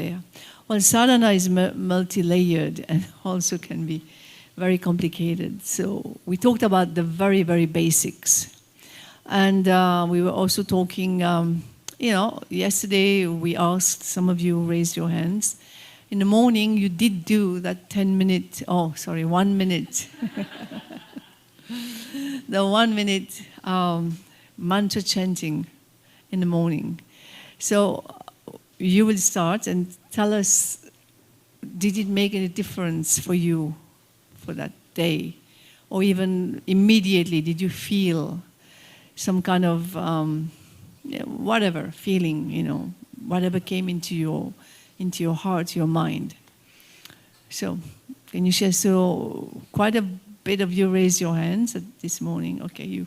there. Well, sadhana is multi-layered and also can be very complicated. So we talked about the very, very basics. And we were also talking, yesterday we asked, some of you raised your hands. In the morning, you did do that 1 minute, the 1 minute mantra chanting in the morning. So you will start and tell us, did it make any difference for you for that day? Or even immediately, did you feel some kind of whatever feeling, whatever came into your heart, your mind? So can you share? So quite a bit of you raised your hands this morning. Okay, you.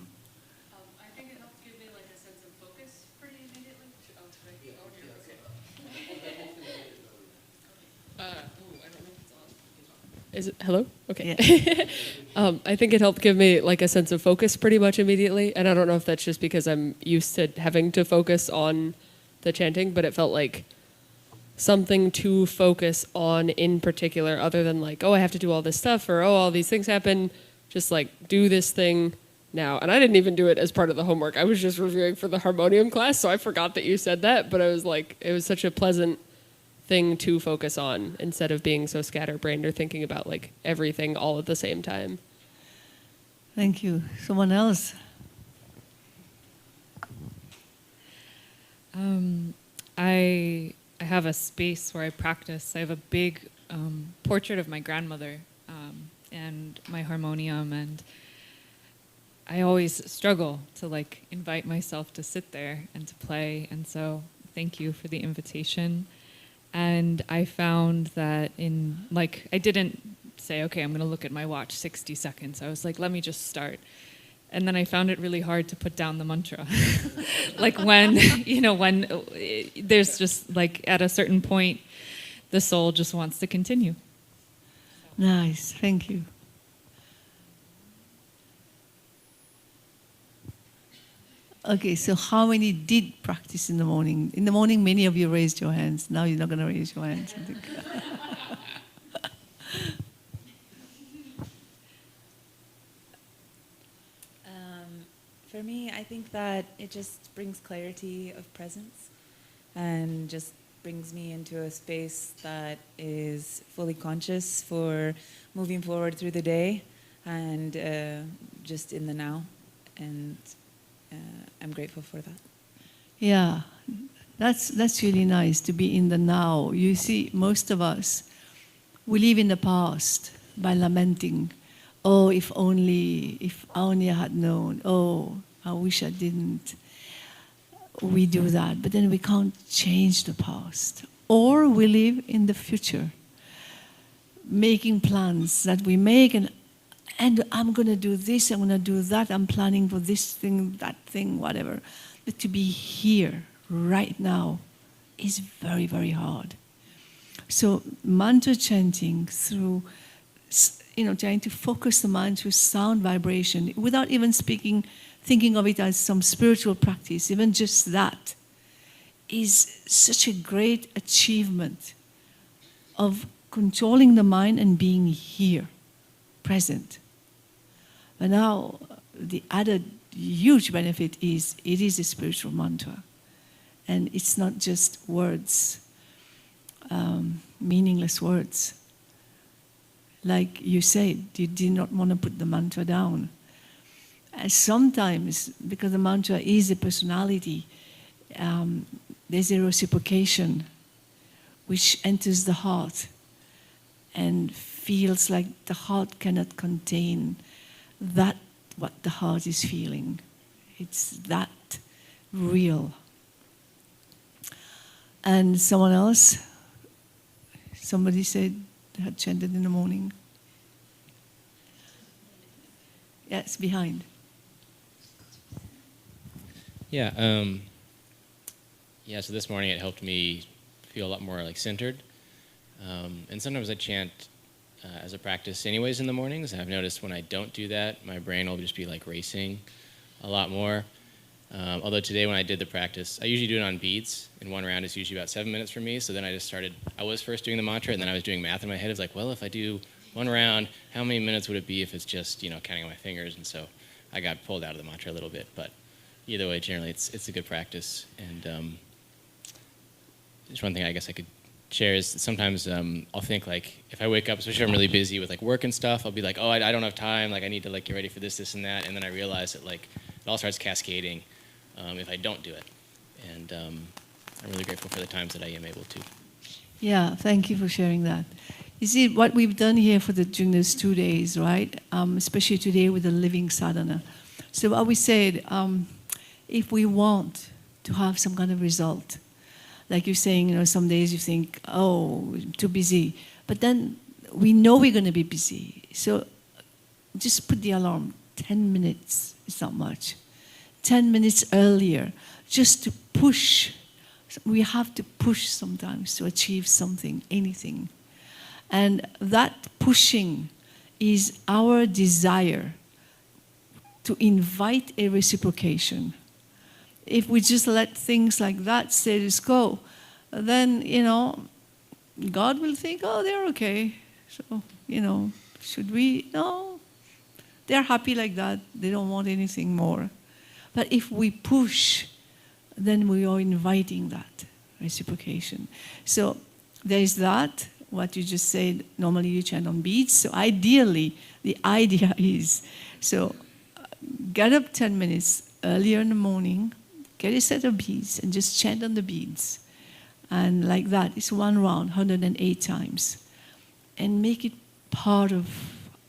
I think it helped give me like a sense of focus pretty immediately. I don't know if it's on. Is it hello? Okay. Yeah. I think it helped give me like a sense of focus pretty much immediately, and I don't know if that's just because I'm used to having to focus on the chanting, but it felt like something to focus on in particular, other than like, oh, I have to do all this stuff, or oh, all these things happen. Just like do this thing now. And I didn't even do it as part of the homework. I was just reviewing for the harmonium class, so I forgot that you said that. But I was like, it was such a pleasant thing to focus on instead of being so scatterbrained or thinking about like everything all at the same time. Thank you. Someone else? I have a space where I practice. I have a big portrait of my grandmother and my harmonium, and I always struggle to like invite myself to sit there and to play, and so thank you for the invitation. And I found that I didn't say, okay, I'm going to look at my watch 60 seconds. I was like, let me just start. And then I found it really hard to put down the mantra. Like when there's just like at a certain point, the soul just wants to continue. Nice, thank you. Okay, so how many did practice in the morning? In the morning, many of you raised your hands. Now you're not going to raise your hands, I think. For me, I think that it just brings clarity of presence and just brings me into a space that is fully conscious for moving forward through the day and just in the now. And I'm grateful for that. Yeah, that's really nice to be in the now. You see, most of us, we live in the past by lamenting. Oh, if only I had known. Oh, I wish I didn't. We do that, but then we can't change the past. Or we live in the future, making plans that we make, and I'm going to do this, I'm going to do that, I'm planning for this thing, that thing, whatever. But to be here, right now, is very, very hard. So mantra chanting through, trying to focus the mind through sound vibration, without even thinking of it as some spiritual practice, even just that, is such a great achievement of controlling the mind and being here, present. And now, the added huge benefit is it is a spiritual mantra. And it's not just words, meaningless words. Like you said, you did not want to put the mantra down. And sometimes, because the mantra is a personality, there's a reciprocation which enters the heart and feels like the heart cannot contain that what the heart is feeling. It's that real. And someone else, somebody said they had chanted in the morning. Yes, behind. So this morning it helped me feel a lot more like centered. And sometimes I chant as a practice anyways in the mornings. I've noticed when I don't do that, my brain will just be like racing a lot more. Although today when I did the practice, I usually do it on beats, and one round is usually about 7 minutes for me, so then I just started, I was first doing the mantra, and then I was doing math in my head. It was like, well, if I do one round, how many minutes would it be if it's just, counting on my fingers? And so I got pulled out of the mantra a little bit, but either way, generally, it's a good practice. And just one thing I guess I could share is sometimes I'll think like, if I wake up, especially if I'm really busy with like work and stuff, I'll be like, oh, I don't have time, like I need to like get ready for this, and that, and then I realize that like it all starts cascading if I don't do it. And I'm really grateful for the times that I am able to. Yeah, thank you for sharing that. You see, what we've done here during those 2 days, right? Especially today with the living sadhana. So what we said, if we want to have some kind of result, like you're saying, some days you think, oh, I'm too busy. But then we know we're going to be busy. So just put the alarm. 10 minutes is not much. 10 minutes earlier, just to push. We have to push sometimes to achieve something, anything. And that pushing is our desire to invite a reciprocation. If we just let things like that status quo, then, God will think, oh, they're okay. So, should we? No. They're happy like that. They don't want anything more. But if we push, then we are inviting that reciprocation. So there's that, what you just said, normally you chant on beats. So ideally, the idea is, get up 10 minutes earlier in the morning, get a set of beads, and just chant on the beads. And like that, it's one round, 108 times. And make it part of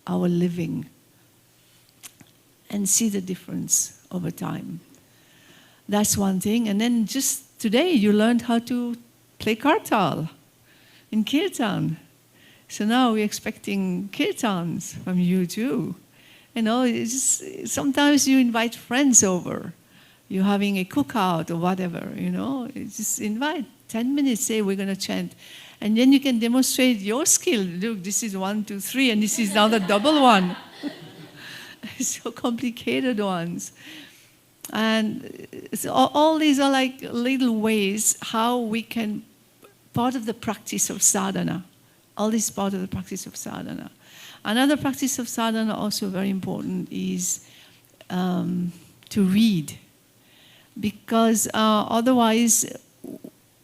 our living. And see the difference over time. That's one thing. And then just today, you learned how to play kartal in Kirtan. So now we're expecting Kirtans from you too. Sometimes you invite friends over. You're having a cookout or whatever, Just invite 10 minutes, say we're going to chant. And then you can demonstrate your skill. Look, this is 1, 2, 3, and this is now the double one. So complicated ones. And so all these are like little ways how we can, part of the practice of sadhana. All this part of the practice of sadhana. Another practice of sadhana also very important is to read. Because otherwise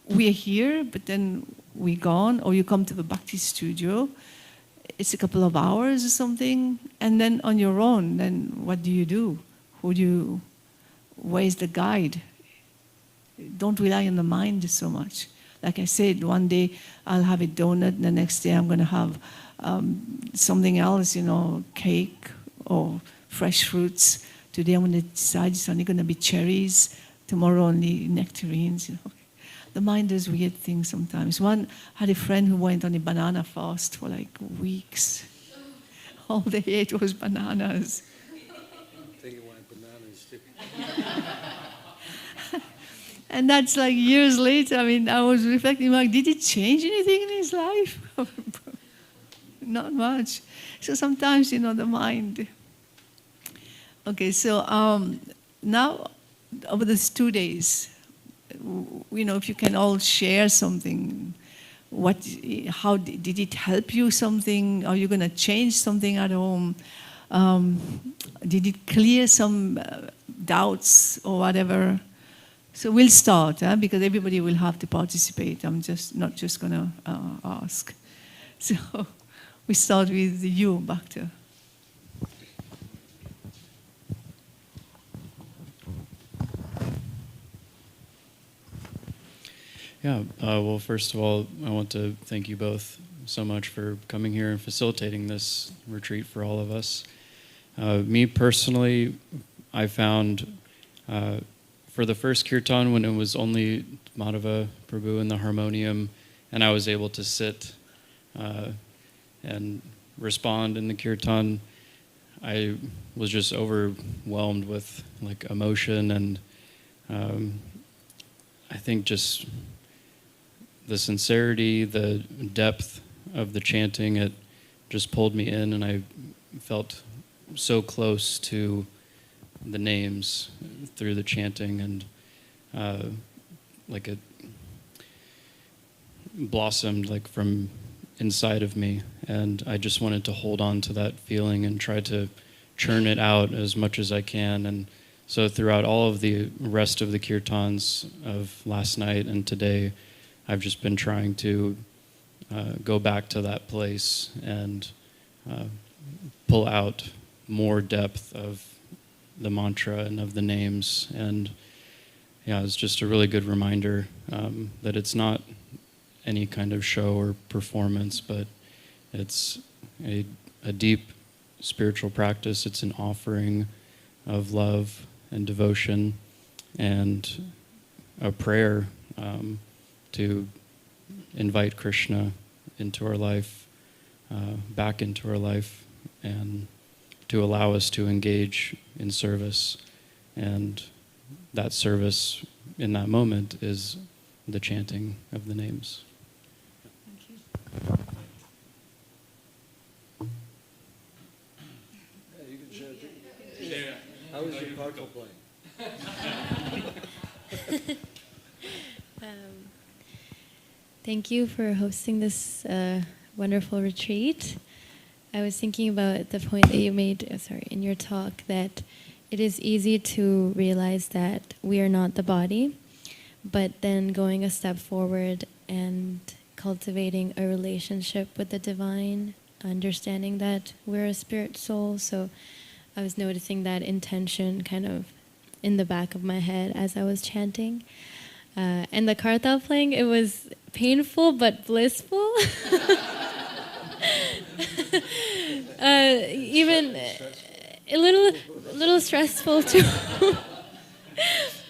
we're here, but then we're gone, or you come to the bhakti studio, it's a couple of hours or something, and then on your own, then what do? Where's the guide? Don't rely on the mind so much. Like I said, one day I'll have a donut, and the next day I'm going to have something else, cake or fresh fruits. Today I'm going to decide it's only going to be cherries, tomorrow only nectarines, The mind does weird things sometimes. One had a friend who went on a banana fast for like weeks. All they ate was bananas. I think it wanted bananas too. And that's like years later. I was reflecting, like, did it change anything in his life? Not much. So sometimes, the mind. Okay, so now over these 2 days, if you can all share something, how did it help you something? Are you going to change something at home? Did it clear some doubts or whatever? So we'll start, because everybody will have to participate. I'm not just going to ask. So we start with you, Bhakta. Yeah, well, first of all, I want to thank you both so much for coming here and facilitating this retreat for all of us. Me personally, I found for the first kirtan, when it was only Madhava Prabhu in the harmonium, and I was able to sit and respond in the kirtan, I was just overwhelmed with like emotion, and I think just the sincerity, the depth of the chanting, it just pulled me in, and I felt so close to the names through the chanting, and like it blossomed like from inside of me, and I just wanted to hold on to that feeling and try to churn it out as much as I can. And so throughout all of the rest of the kirtans of last night and today, I've just been trying to go back to that place and pull out more depth of the mantra and of the names. And yeah, it's just a really good reminder that it's not any kind of show or performance, but it's a deep spiritual practice. It's an offering of love and devotion, and a prayer to invite Krishna into our life, back into our life, and to allow us to engage in service. And that service in that moment is the chanting of the names. Yeah, you can share too. Yeah. How was your parcel playing? Thank you for hosting this wonderful retreat. I was thinking about the point that you made, in your talk, that it is easy to realize that we are not the body, but then going a step forward and cultivating a relationship with the divine, understanding that we're a spirit soul. So I was noticing that intention kind of in the back of my head as I was chanting. And the kartal playing, it was painful but blissful. Even a little stressful too.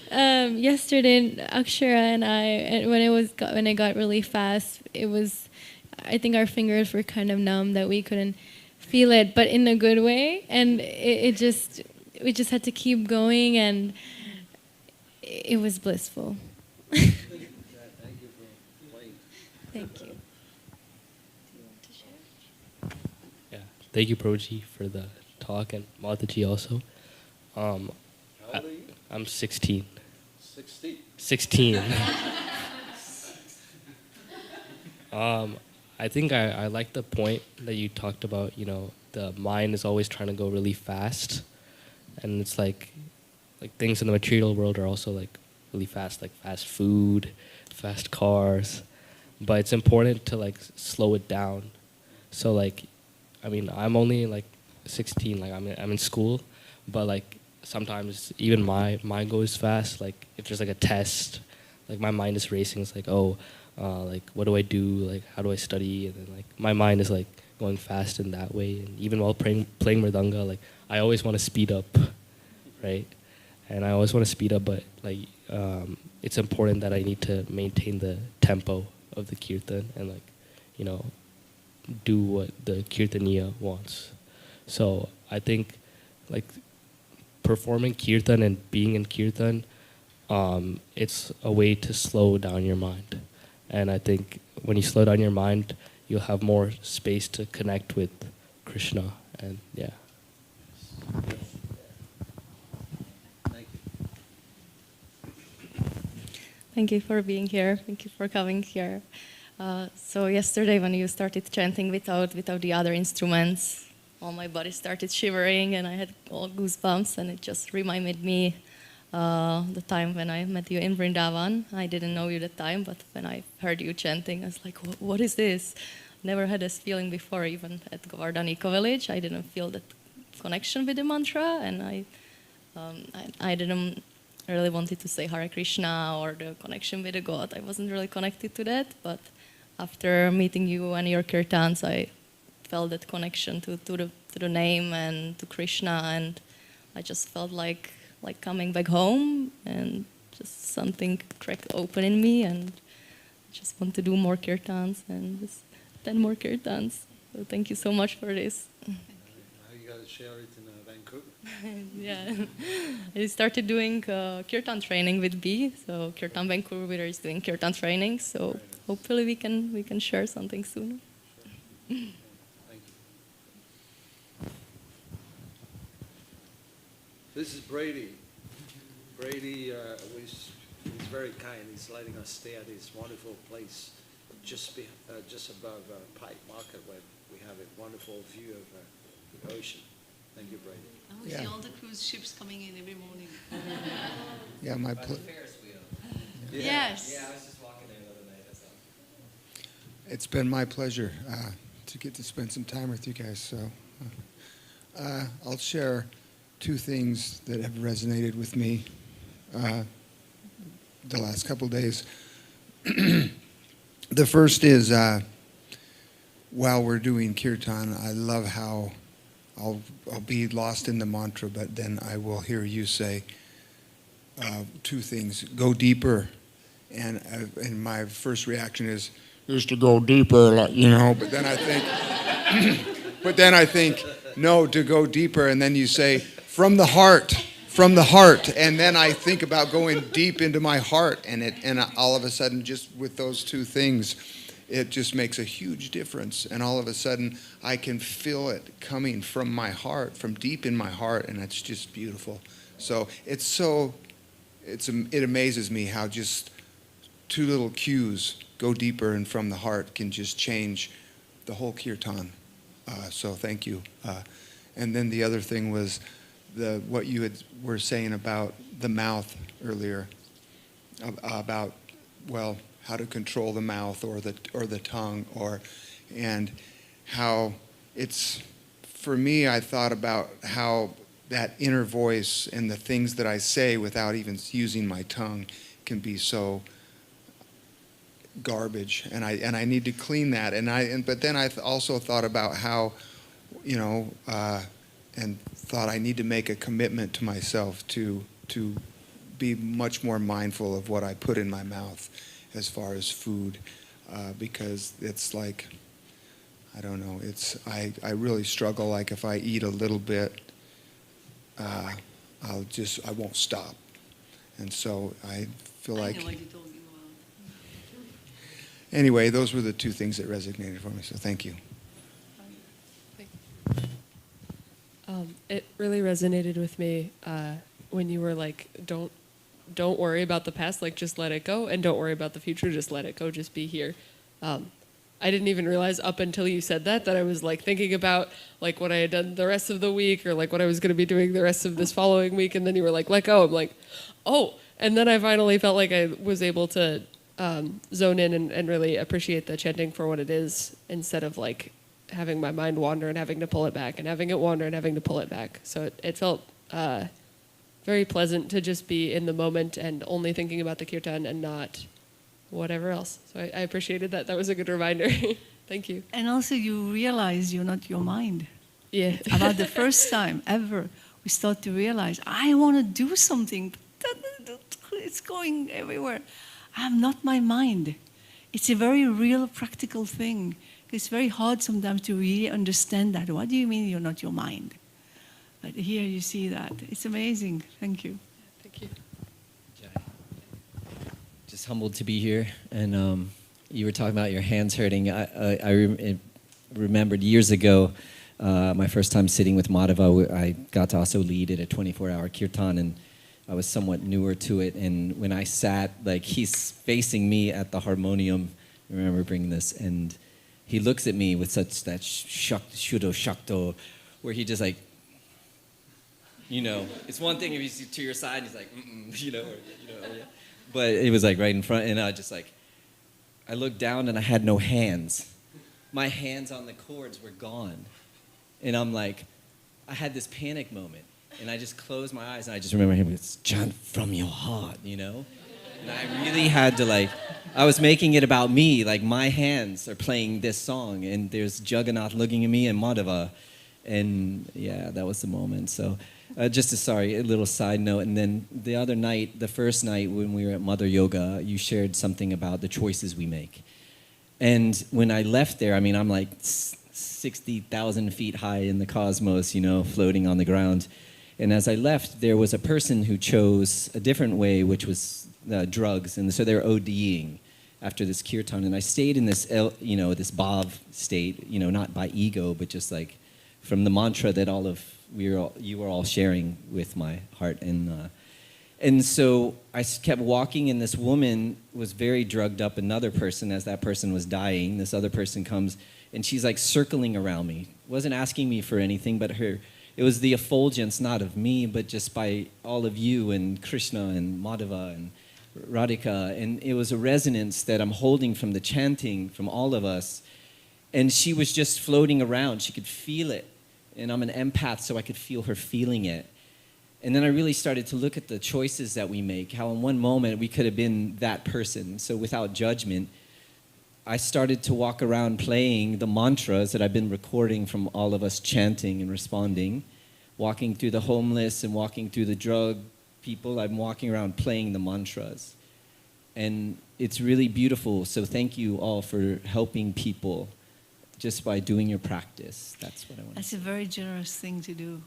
Yesterday, Akshara and I, when it got really fast, I think our fingers were kind of numb, that we couldn't feel it, but in a good way. And we just had to keep going, and it was blissful. Thank you for playing. Thank you. Do you want to share? Yeah, thank you, Proji, for the talk, and Mataji also. How old are you? I'm 16. 60. 16. I think I like the point that you talked about, the mind is always trying to go really fast. And it's like things in the material world are also like really fast, like fast food, fast cars. But it's important to like slow it down. So I'm only like 16, like I'm in school, but like sometimes even my mind goes fast. Like if there's like a test, like my mind is racing. It's like, like what do I do? Like how do I study? And then like my mind is like going fast in that way. And even while playing mridanga, like I always want to speed up, right? And I always want to speed up, but like it's important that I need to maintain the tempo of the kirtan and like do what the kirtaniya wants. So I think like performing kirtan and being in kirtan, it's a way to slow down your mind. And I think when you slow down your mind, you'll have more space to connect with Krishna. And yeah. Thank you. Thank you for being here. Thank you for coming here. So yesterday when you started chanting without the other instruments, all my body started shivering and I had all goosebumps, and it just reminded me the time when I met you in Vrindavan. I didn't know you at the time, but when I heard you chanting, I was like, what is this? Never had this feeling before, even at Govardhan Eco Village. I didn't feel that connection with the mantra, and I didn't really wanted to say Hare Krishna or the connection with the God. I wasn't really connected to that, but after meeting you and your kirtans, I felt that connection to the name and to Krishna, and I just felt like coming back home, and just something cracked open in me, and I just want to do more kirtans and just 10 more kirtans. So thank you so much for this. Now you got to share it in Vancouver. Yeah, I started doing kirtan training with B. So Kirtan Vancouver is doing kirtan training. So hopefully we can share something soon. Thank you. This is Brady. Brady he's very kind. He's letting us stay at this wonderful place just above Pike Market, where we have a wonderful view of the ocean. Thank you, Brady. We see all the cruise ships coming in every morning. Yeah, my Ferris wheel. Yes. Yeah, I was just walking there the other night. That's all. It's been my pleasure to get to spend some time with you guys. So I'll share two things that have resonated with me the last couple of days. The first is while we're doing kirtan, I love how I'll be lost in the mantra, but then I will hear you say two things: go deeper, and my first reaction is to go deeper, like, you know. But then I think, no, to go deeper, and then you say from the heart, and then I think about going deep into my heart, and all of a sudden, just with those two things, it just makes a huge difference. And all of a sudden, I can feel it coming from my heart, from deep in my heart, and it's just beautiful. So it amazes me how just two little cues, go deeper and from the heart, can just change the whole kirtan. So thank you. And then the other thing was what you were saying about the mouth earlier, about, well, how to control the mouth or the tongue, and how it's, for me, I thought about how that inner voice and the things that I say without even using my tongue can be so garbage, and I need to clean that. But then I also thought about how, you know, and thought I need to make a commitment to myself to be much more mindful of what I put in my mouth as far as food, because it's like, I don't know, I really struggle. Like if I eat a little bit, I won't stop, and so I feel like. I know what you're talking about. Anyway, those were the two things that resonated for me. So thank you. It really resonated with me when you were like, don't worry about the past, like just let it go, and don't worry about the future, just let it go, just be here. I didn't even realize up until you said that I was like thinking about like what I had done the rest of the week, or like what I was going to be doing the rest of this following week, and then you were like, let go. I'm like, oh, and then I finally felt like I was able to zone in and really appreciate the chanting for what it is, instead of like having my mind wander and having to pull it back, and having it wander and having to pull it back. So it felt very pleasant to just be in the moment and only thinking about the kirtan and not whatever else. So I appreciated that. That was a good reminder. Thank you. And also you realize you're not your mind. Yeah. About the first time ever, we start to realize, I want to do something. It's going everywhere. I'm not my mind. It's a very real, practical thing. It's very hard sometimes to really understand that. What do you mean you're not your mind? But here you see that. It's amazing. Thank you. Thank you. Just humbled to be here. And you were talking about your hands hurting. I remembered years ago, my first time sitting with Madhava, I got to also lead at a 24-hour kirtan, and I was somewhat newer to it. And when I sat, like he's facing me at the harmonium, I remember bringing this, and he looks at me with such that shudo shakto, where he just like, you know, it's one thing if he's to your side and he's like, you know, yeah. But it was like right in front, and I just like, I looked down and I had no hands. My hands on the cords were gone. And I'm like, I had this panic moment, and I just closed my eyes, and I just remember him, it's chant from your heart, you know? And I really had to like, I was making it about me, like my hands are playing this song, and there's Jagannath looking at me and Madhava, and yeah, that was the moment. So just a little side note, and then the other night, the first night when we were at Mother Yoga, you shared something about the choices we make. And when I left there, I mean, I'm like 60,000 feet high in the cosmos, you know, floating on the ground. And as I left, there was a person who chose a different way, which was drugs, and so they're ODing after this kirtan. And I stayed in this, you know, this bhav state, you know, not by ego, but just like from the mantra that you were all sharing with my heart. And so I kept walking, and this woman was very drugged up, another person, as that person was dying. This other person comes, and she's like circling around me. Wasn't asking me for anything, but it was the effulgence, not of me, but just by all of you and Krishna and Madhava and Radhika. And it was a resonance that I'm holding from the chanting from all of us. And she was just floating around. She could feel it. And I'm an empath, so I could feel her feeling it. And then I really started to look at the choices that we make, how in one moment we could have been that person. So without judgment, I started to walk around playing the mantras that I've been recording from all of us chanting and responding, walking through the homeless and walking through the drug people. I'm walking around playing the mantras. And it's really beautiful. So thank you all for helping people just by doing your practice. That's what I want to say. That's a very generous thing to do.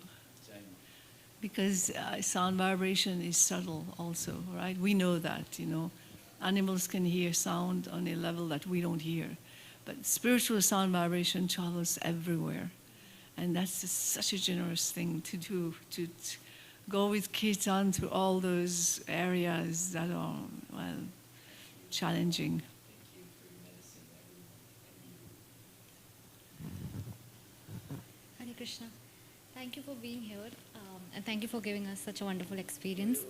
Because sound vibration is subtle also, right? We know that, Animals can hear sound on a level that we don't hear. But spiritual sound vibration travels everywhere. And that's just such a generous thing to do, to go with Kirtan to all those areas that are, challenging. Hare Krishna. Thank you for being here, and thank you for giving us such a wonderful experience.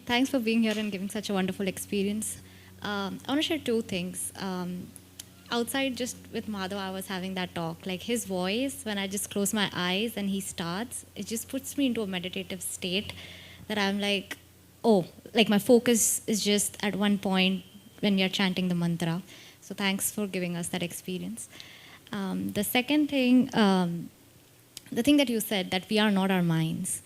Thanks for being here and giving such a wonderful experience. I want to share two things. Outside, just with Madhava, I was having that talk. Like his voice, when I just close my eyes and he starts, it just puts me into a meditative state that I'm like, like my focus is just at one point when we are chanting the mantra. So thanks for giving us that experience. The second thing, the thing that you said, that we are not our minds.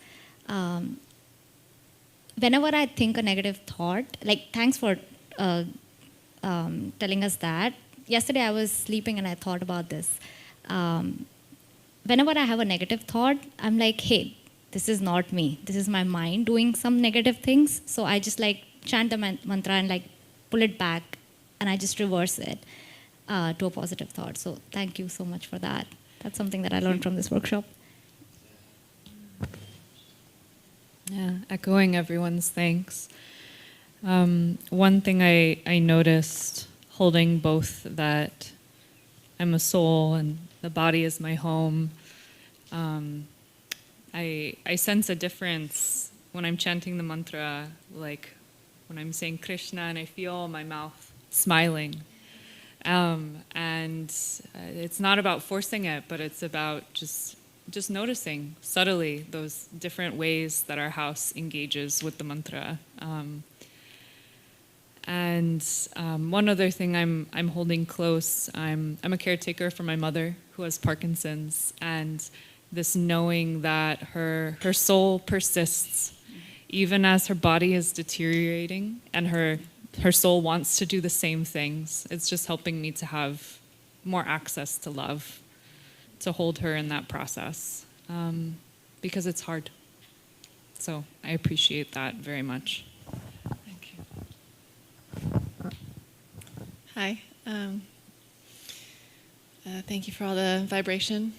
Whenever I think a negative thought, like thanks for telling us that. Yesterday I was sleeping and I thought about this. Whenever I have a negative thought, I'm like, hey, this is not me. This is my mind doing some negative things. So I just like chant the mantra and like pull it back and I just reverse it to a positive thought. So thank you so much for that. That's something that I learned from this workshop. Yeah, echoing everyone's thanks. One thing I noticed holding both that I'm a soul and the body is my home, I sense a difference when I'm chanting the mantra, like when I'm saying Krishna and I feel my mouth smiling. And it's not about forcing it, but it's about just noticing subtly those different ways that our house engages with the mantra. One other thing I'm holding close, I'm a caretaker for my mother who has Parkinson's, and this knowing that her soul persists even as her body is deteriorating, and her soul wants to do the same things. It's just helping me to have more access to love, to hold her in that process, because it's hard. So I appreciate that very much. Thank you. Hi. Thank you for all the vibration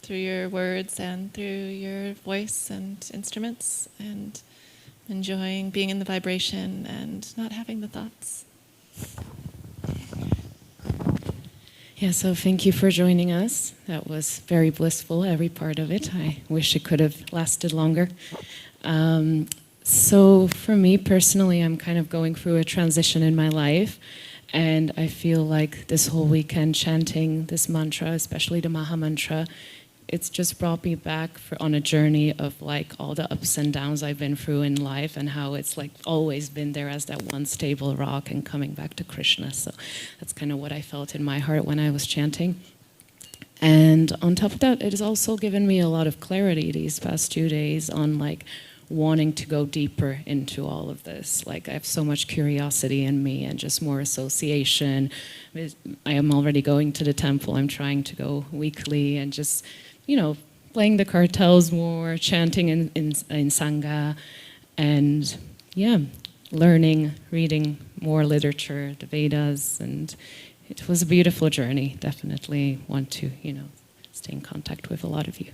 through your words and through your voice and instruments, and enjoying being in the vibration and not having the thoughts. Yeah, so thank you for joining us. That was very blissful, every part of it. I wish it could have lasted longer. So for me personally, I'm kind of going through a transition in my life, and I feel like this whole weekend chanting this mantra, especially the Maha Mantra, it's just brought me back on a journey of like all the ups and downs I've been through in life, and how it's like always been there as that one stable rock, and coming back to Krishna. So that's kind of what I felt in my heart when I was chanting. And on top of that, it has also given me a lot of clarity these past 2 days on like wanting to go deeper into all of this. Like I have so much curiosity in me and just more association. I am already going to the temple. I'm trying to go weekly and just, playing the cartels more, chanting in Sangha, and learning, reading more literature, the Vedas, and it was a beautiful journey. Definitely want to, stay in contact with a lot of you.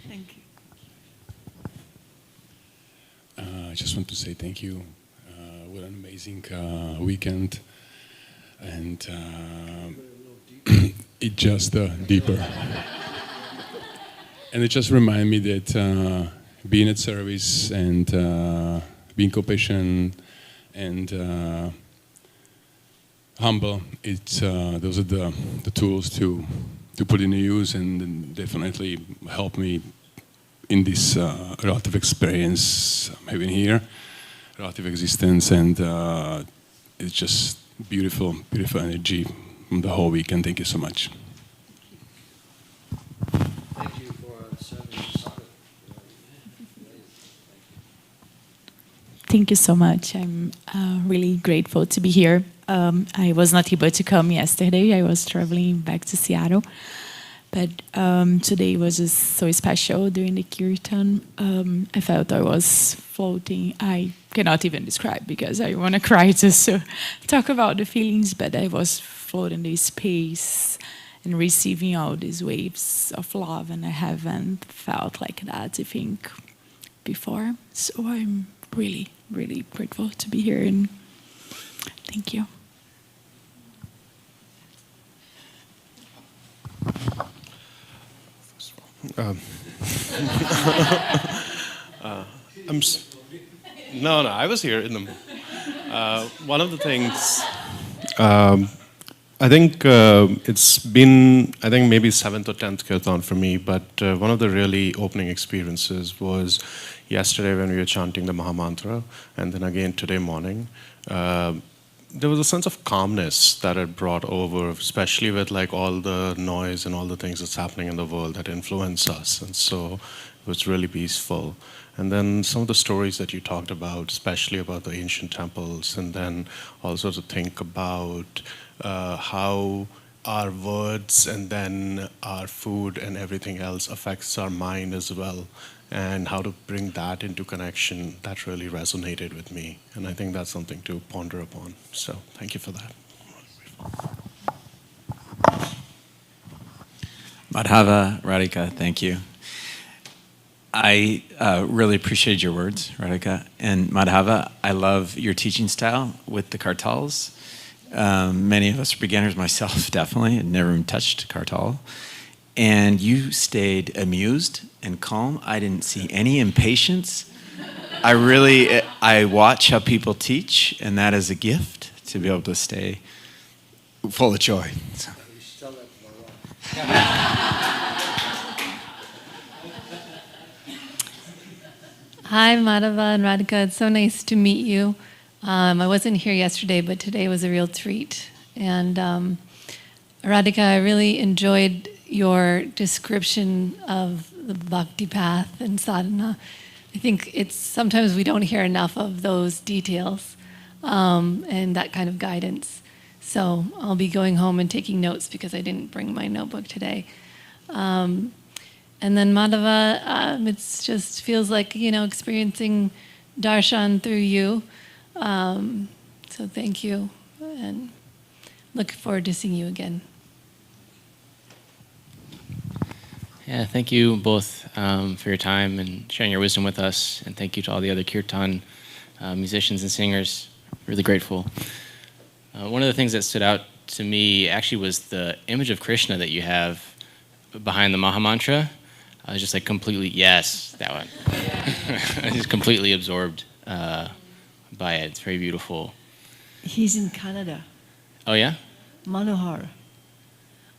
Thank you. I just want to say thank you. What an amazing weekend. And it just deeper. And it just reminded me that being at service and being compassionate and humble, those are the tools to put in use, and definitely help me in this relative experience I'm having here, relative existence, and it's just beautiful, beautiful energy from the whole weekend. Thank you so much. Thank you for serving soccer. Thank you so much. I'm really grateful to be here. I was not able to come yesterday. I was traveling back to Seattle. But today was just so special during the Kirtan. I felt I was floating. I cannot even describe because I want to cry just to talk about the feelings, but I was floating in space and receiving all these waves of love, and I haven't felt like that, I think, before. So I'm really, really grateful to be here, and thank you. No, I was here in the. One of the things, I think it's been, I think maybe 7th or 10th Kirtan for me, but one of the really opening experiences was yesterday when we were chanting the Mahamantra, and then again today morning. There was a sense of calmness that it brought over, especially with like all the noise and all the things that's happening in the world that influence us. And so it was really peaceful. And then some of the stories that you talked about, especially about the ancient temples, and then also to think about how our words and then our food and everything else affects our mind as well, and how to bring that into connection, that really resonated with me. And I think that's something to ponder upon. So thank you for that. Madhava, Radhika, thank you. I really appreciated your words, Radhika. And Madhava, I love your teaching style with the kartals. Many of us are beginners, myself definitely, had never even touched kartal. And you stayed amused and calm. I didn't see any impatience. I watch how people teach, and that is a gift to be able to stay full of joy. So. Hi, Madhava and Radhika. It's so nice to meet you. I wasn't here yesterday, but today was a real treat. And Radhika, I really enjoyed your description of the bhakti path and sadhana. I think it's sometimes we don't hear enough of those details and that kind of guidance. So I'll be going home and taking notes because I didn't bring my notebook today. And then Madhava, it just feels like, experiencing darshan through you. So thank you, and look forward to seeing you again. Yeah, thank you both for your time and sharing your wisdom with us. And thank you to all the other Kirtan musicians and singers. Really grateful. One of the things that stood out to me actually was the image of Krishna that you have behind the Mahamantra. I was just like completely, yes, that one. I was just completely absorbed by it. It's very beautiful. He's in Canada. Oh, yeah? Manohar.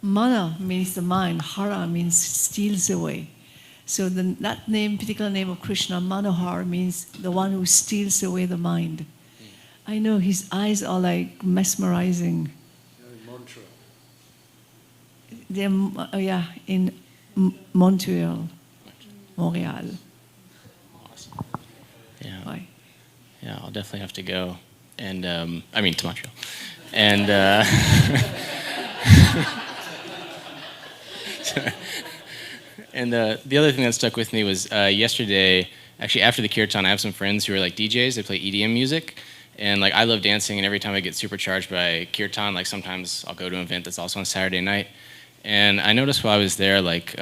Mana means the mind, hara means steals away. So that particular name of Krishna, Manohar, means the one who steals away the mind. I know his eyes are like mesmerizing. They're, in Montreal. Awesome. Yeah. Bye. Yeah, I'll definitely have to go. And, to Montreal. And, and the other thing that stuck with me was yesterday, actually after the Kirtan, I have some friends who are like DJs, they play EDM music, And like I love dancing, and every time I get supercharged by Kirtan, like sometimes I'll go to an event that's also on Saturday night. And I noticed while I was there, like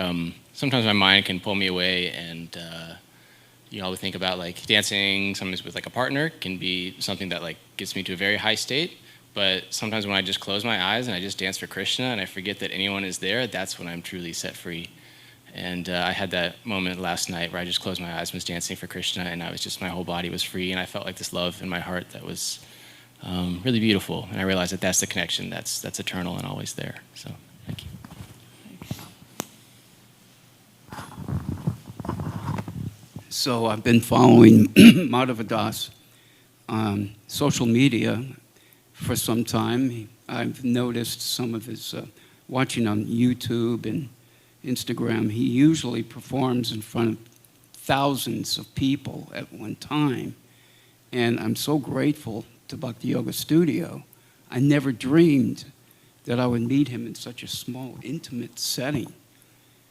sometimes my mind can pull me away, and I would think about like dancing sometimes with like a partner can be something that like gets me to a very high state. But sometimes when I just close my eyes and I just dance for Krishna and I forget that anyone is there, that's when I'm truly set free. And I had that moment last night where I just closed my eyes and was dancing for Krishna, and I was just, my whole body was free, and I felt like this love in my heart that was really beautiful. And I realized that that's the connection that's eternal and always there. So thank you. So I've been following Madhava Das on social media for some time. I've noticed some of his, watching on YouTube and Instagram, he usually performs in front of thousands of people at one time. And I'm so grateful to Bhakti Yoga Studio. I never dreamed that I would meet him in such a small, intimate setting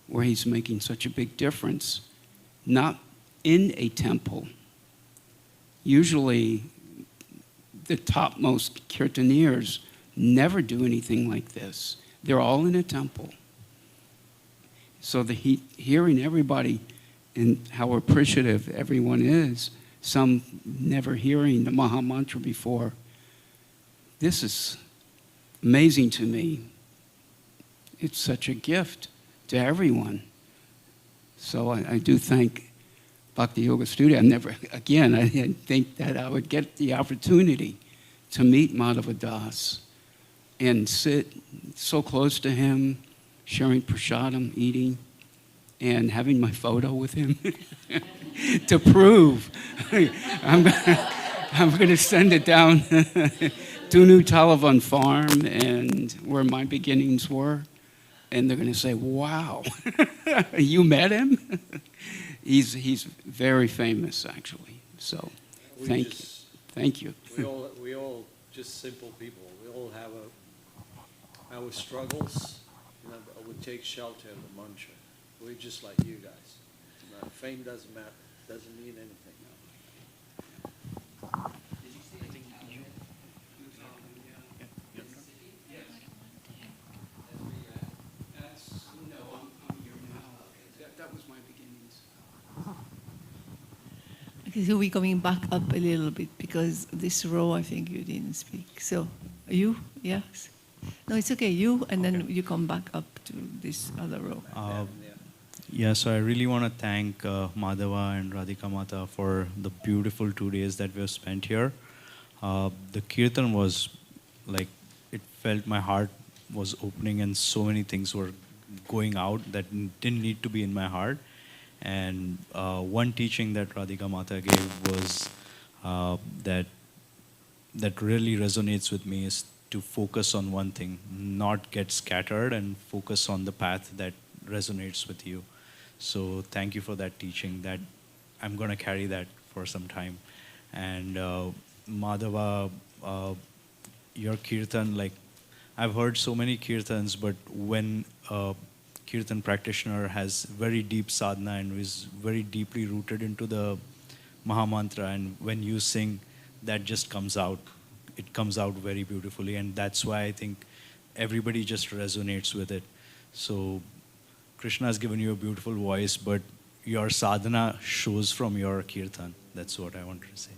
where he's making such a big difference. Not in a temple. Usually, the topmost kirtaniers never do anything like this. They're all in a temple. So hearing everybody and how appreciative everyone is, some never hearing the Maha Mantra before, this is amazing to me. It's such a gift to everyone. So I do thank Bhakti Yoga Studio. I didn't think that I would get the opportunity to meet Madhava Das and sit so close to him, sharing prasadam, eating, and having my photo with him to prove. I'm going to send it down to New Talavan Farm and where my beginnings were, and they're going to say, wow, you met him? He's very famous, actually. So, thank you. We all just simple people. We all have our struggles. We take shelter in the mantra. We're just like you guys. Fame doesn't matter. Doesn't mean anything. That was my beginnings. Okay, so we're coming back up a little bit because this row, I think you didn't speak. So, you? Yes? No, it's okay. You, and then you come back up to this other row. Yeah, so I really want to thank Madhava and Radhika Mata for the beautiful 2 days that we have spent here. The kirtan was like, it felt my heart was opening and so many things were going out that didn't need to be in my heart. And one teaching that Radhika Mata gave was that really resonates with me is to focus on one thing, not get scattered, and focus on the path that resonates with you. So thank you for that teaching. That I'm going to carry that for some time. And Madhava, your kirtan, like I've heard so many kirtans, but when a kirtan practitioner has very deep sadhana and is very deeply rooted into the Mahamantra, and when you sing, that just comes out. It comes out very beautifully, and that's why I think everybody just resonates with it. So Krishna has given you a beautiful voice, but your sadhana shows from your kirtan. That's what I wanted to say.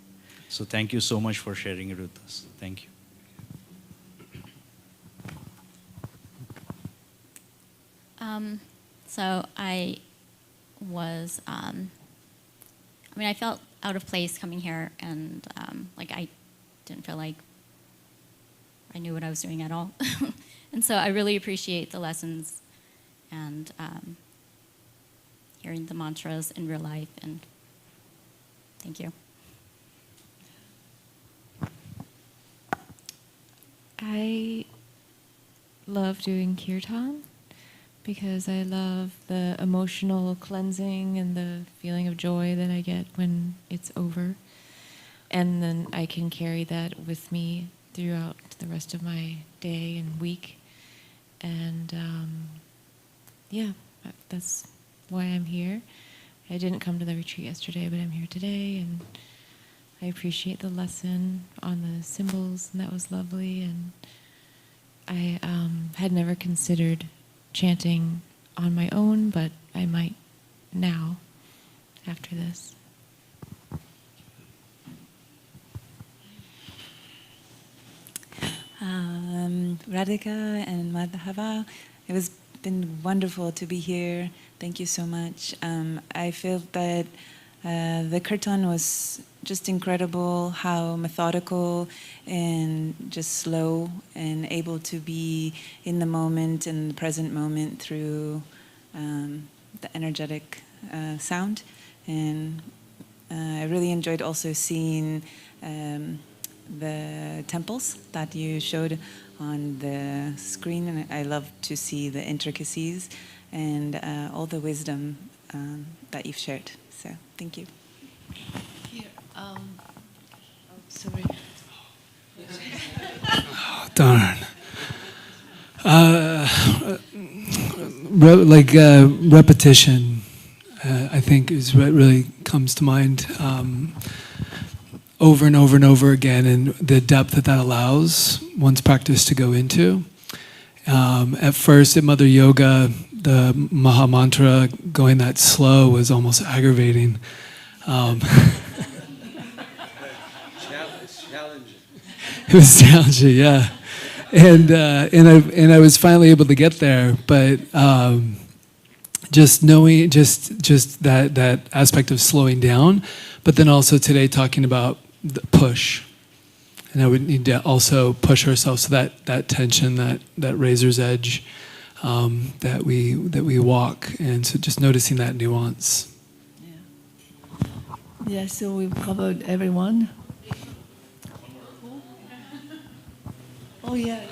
So thank you so much for sharing it with us. Thank you. So I was, I felt out of place coming here, and I didn't feel like I knew what I was doing at all. And so I really appreciate the lessons and hearing the mantras in real life, and thank you. I love doing kirtan because I love the emotional cleansing and the feeling of joy that I get when it's over. And then I can carry that with me throughout the rest of my day and week. And that's why I'm here. I didn't come to the retreat yesterday, but I'm here today, and I appreciate the lesson on the symbols, and that was lovely. And I had never considered chanting on my own, but I might now after this. Radhika and Madhava, it was been wonderful to be here. Thank you so much. I feel that the kirtan was just incredible, how methodical and just slow and able to be in the moment, in the present moment through the energetic sound. And I really enjoyed also seeing the temples that you showed on the screen, and I love to see the intricacies and all the wisdom that you've shared. So, thank you. Here, sorry. Oh, darn. Repetition, I think, is what really comes to mind. Over and over and over again, and the depth that that allows one's practice to go into. At first, at Mother Yoga, the Maha Mantra going that slow was almost aggravating. Challenging. It was challenging, yeah. And I was finally able to get there, but just knowing just that aspect of slowing down, but then also today talking about the push, and I would need to also push ourselves to that tension, that razor's edge that we walk, and so just noticing that nuance. Yeah, so we've covered everyone. Oh yeah.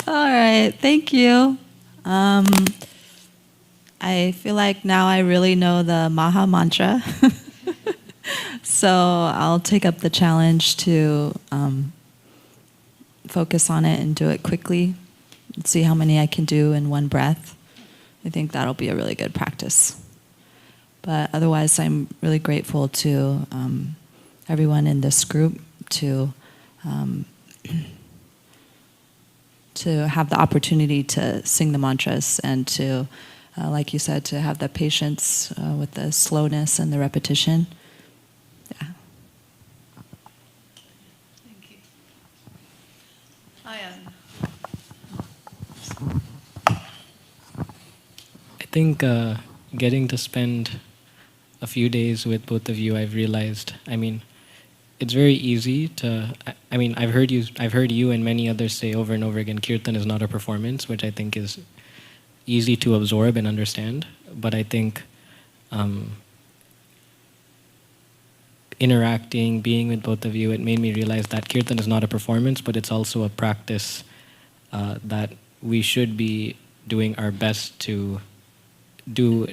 All right, thank you. I feel like now I really know the Maha Mantra. So I'll take up the challenge to focus on it and do it quickly and see how many I can do in one breath. I think that'll be a really good practice. But otherwise, I'm really grateful to everyone in this group to have the opportunity to sing the mantras and to, like you said, to have the patience with the slowness and the repetition. Yeah. Thank you. Ayan. I think getting to spend a few days with both of you, I've realized, I mean, it's very easy to, I mean, I've heard you and many others say over and over again, Kirtan is not a performance, which I think is easy to absorb and understand. But I think interacting, being with both of you, it made me realize that Kirtan is not a performance, but it's also a practice that we should be doing our best to do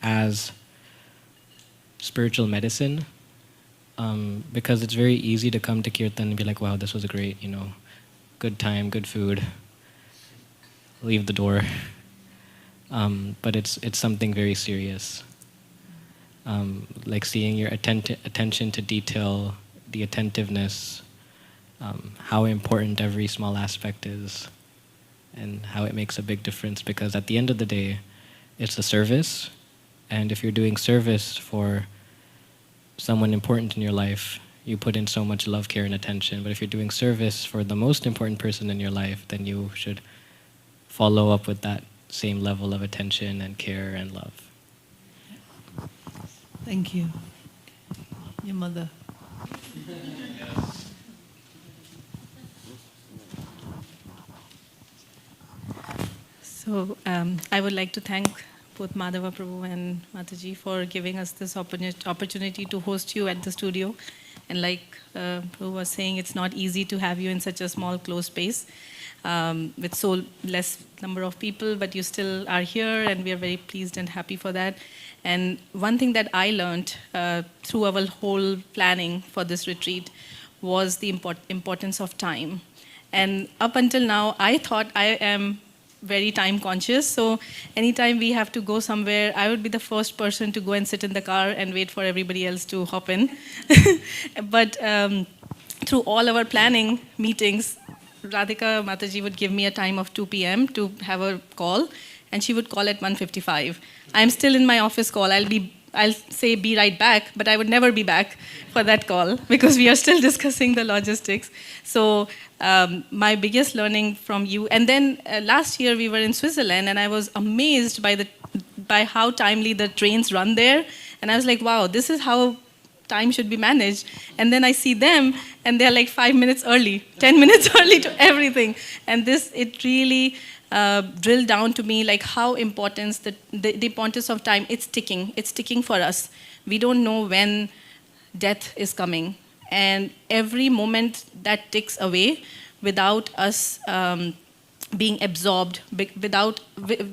as spiritual medicine. Because it's very easy to come to Kirtan and be like, wow, this was a great, good time, good food, leave the door. But it's something very serious. Like seeing your attention to detail, the attentiveness, how important every small aspect is, and how it makes a big difference, because at the end of the day, it's a service, and if you're doing service for someone important in your life, you put in so much love, care, and attention. But if you're doing service for the most important person in your life, then you should follow up with that same level of attention and care and love. Thank you. Your mother. So I would like to thank both Madhava Prabhu and Mataji for giving us this opportunity to host you at the studio. And like Prabhu was saying, it's not easy to have you in such a small, closed space with so less number of people, but you still are here, and we are very pleased and happy for that. And one thing that I learned through our whole planning for this retreat was the importance of time. And up until now, I thought I am very time conscious. So anytime we have to go somewhere, I would be the first person to go and sit in the car and wait for everybody else to hop in. But through all our planning meetings, Radhika Mataji would give me a time of 2 p.m. to have a call, and she would call at 1:55. I'm still in my office call. I'll say be right back, but I would never be back for that call because we are still discussing the logistics. So my biggest learning from you, and then last year we were in Switzerland, and I was amazed by how timely the trains run there, and I was like, wow, this is how time should be managed. And then I see them, and they're like 5 minutes early, 10 minutes early to everything. And it really drilled down to me like how important the importance of time. It's ticking for us. We don't know when death is coming, and every moment that ticks away without us being absorbed, without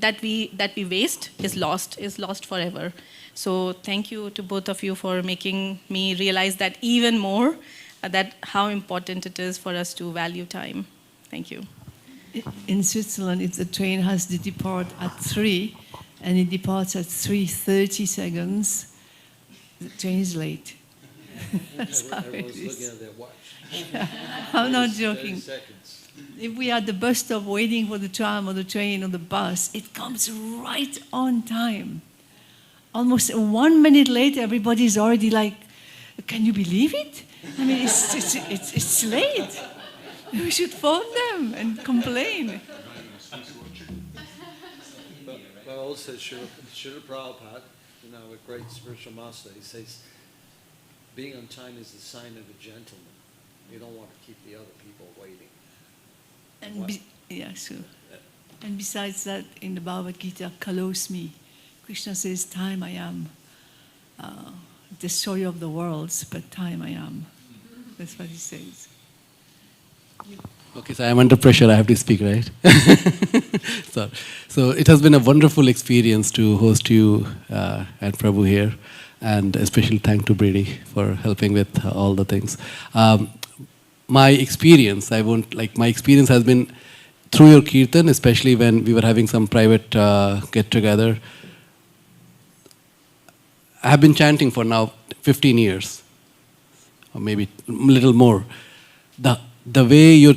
that we waste, is lost forever. So thank you to both of you for making me realize that even more, that how important it is for us to value time. Thank you. In Switzerland, if the train has to depart at 3 and it departs at 3:30 seconds, the train is late. That's how it Everyone's is. looking at their watch. Yeah. I'm not 30 joking. seconds. If we are at the bus stop waiting for the tram or the train or the bus, it comes right on time. Almost 1 minute later, everybody's already like, can you believe it? I mean, it's late. We should phone them and complain. But also, Srila Prabhupada, a great spiritual master, he says, being on time is the sign of a gentleman. You don't want to keep the other people waiting. Yeah, sure. And besides that, in the Bhagavad Gita, kalos me. Krishna says, time I am. Destroyer of the worlds, but time I am. That's what he says. Okay, so I'm under pressure. I have to speak, right? So it has been a wonderful experience to host you and Prabhu here, and especially thank to Brady for helping with all the things. My experience, my experience has been through your kirtan, especially when we were having some private get-together. I have been chanting for now 15 years, or maybe a little more. The way your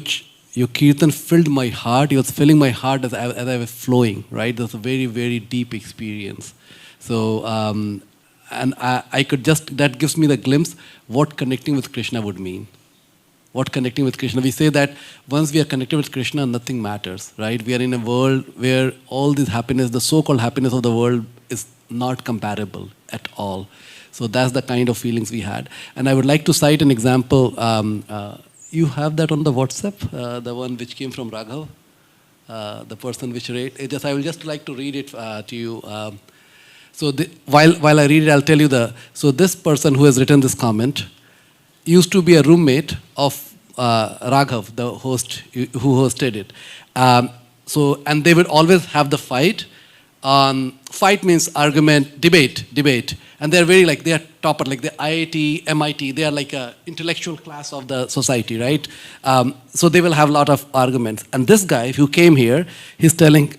kirtan filled my heart, it was filling my heart as I was flowing, right? It was a very, very deep experience. So, and I could that gives me the glimpse what connecting with Krishna would mean. What connecting with Krishna. We say that once we are connected with Krishna, nothing matters, right? We are in a world where all this happiness, the so-called happiness of the world, is not comparable at all. So that's the kind of feelings we had. And I would like to cite an example. You have that on the WhatsApp, the one which came from Raghav, the person which read. I will just like to read it to you. So while I read it, I'll tell you so this person who has written this comment used to be a roommate of Raghav, the host who hosted it. And they would always have the fight. Fight means argument, debate. And they're very they are topper, like the IIT, MIT, they are like an intellectual class of the society, right? So they will have a lot of arguments. And this guy who came here, he's telling,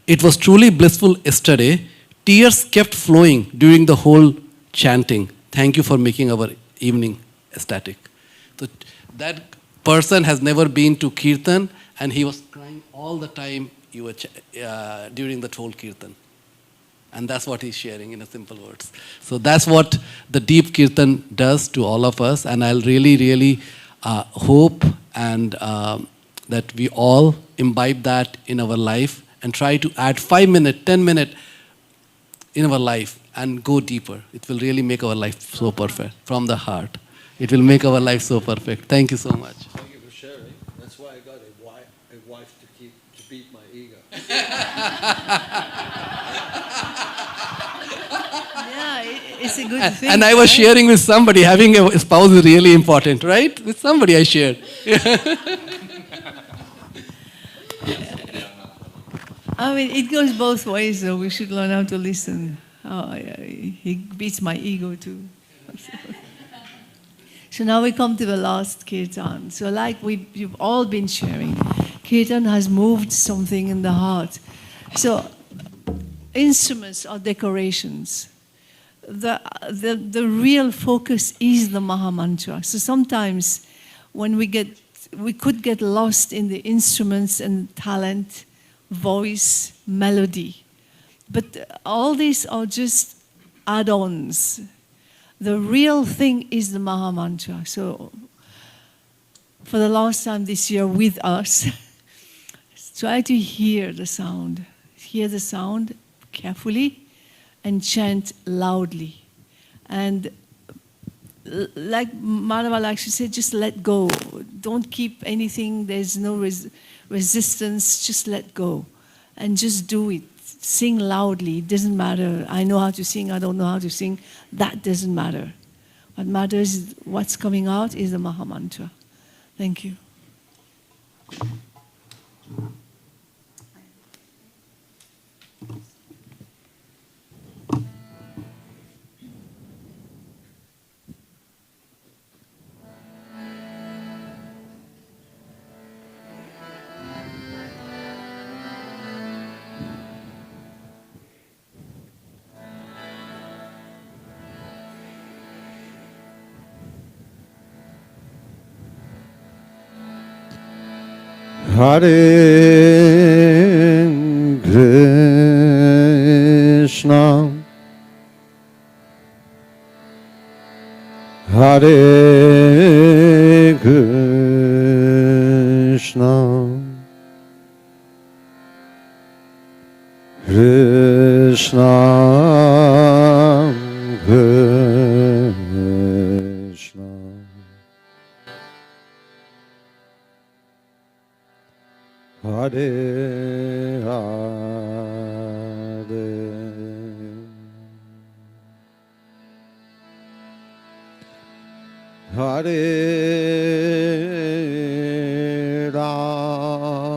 it was truly blissful yesterday. Tears kept flowing during the whole chanting. Thank you for making our evening ecstatic. So that person has never been to Kirtan, and he was crying all the time during the whole Kirtan. And that's what he's sharing in a simple words. So that's what the deep Kirtan does to all of us. And I'll really, really hope and that we all imbibe that in our life and try to add 5 minutes, 10 minutes in our life and go deeper. It will really make our life so perfect from the heart. It will make our life so perfect. Thank you so much. Thank you for sharing. That's why I got a wife to beat my ego. Yeah, it's a good thing. And I was sharing with somebody, having a spouse is really important, right? With somebody I shared. I mean, it goes both ways, though. We should learn how to listen. He beats my ego, too. So now we come to the last kirtan. So like you've all been sharing, Kirtan has moved something in the heart. So instruments are decorations. The real focus is the Maha Mantra. So sometimes when we could get lost in the instruments and talent, voice, melody. But all these are just add-ons. The real thing is the Maha Mantra. So for the last time this year with us, try to hear the sound. Hear the sound carefully and chant loudly. And like Madhava likes to say, just let go. Don't keep anything. There's no resistance. Just let go. And just do it. Sing loudly. It doesn't matter. I know how to sing. I don't know how to sing. That doesn't matter. What matters is what's coming out is the Maha Mantra. Thank you. Hare Krishna, Hare Krishna, Krishna Krishna, Hare Hare, Hare Rama,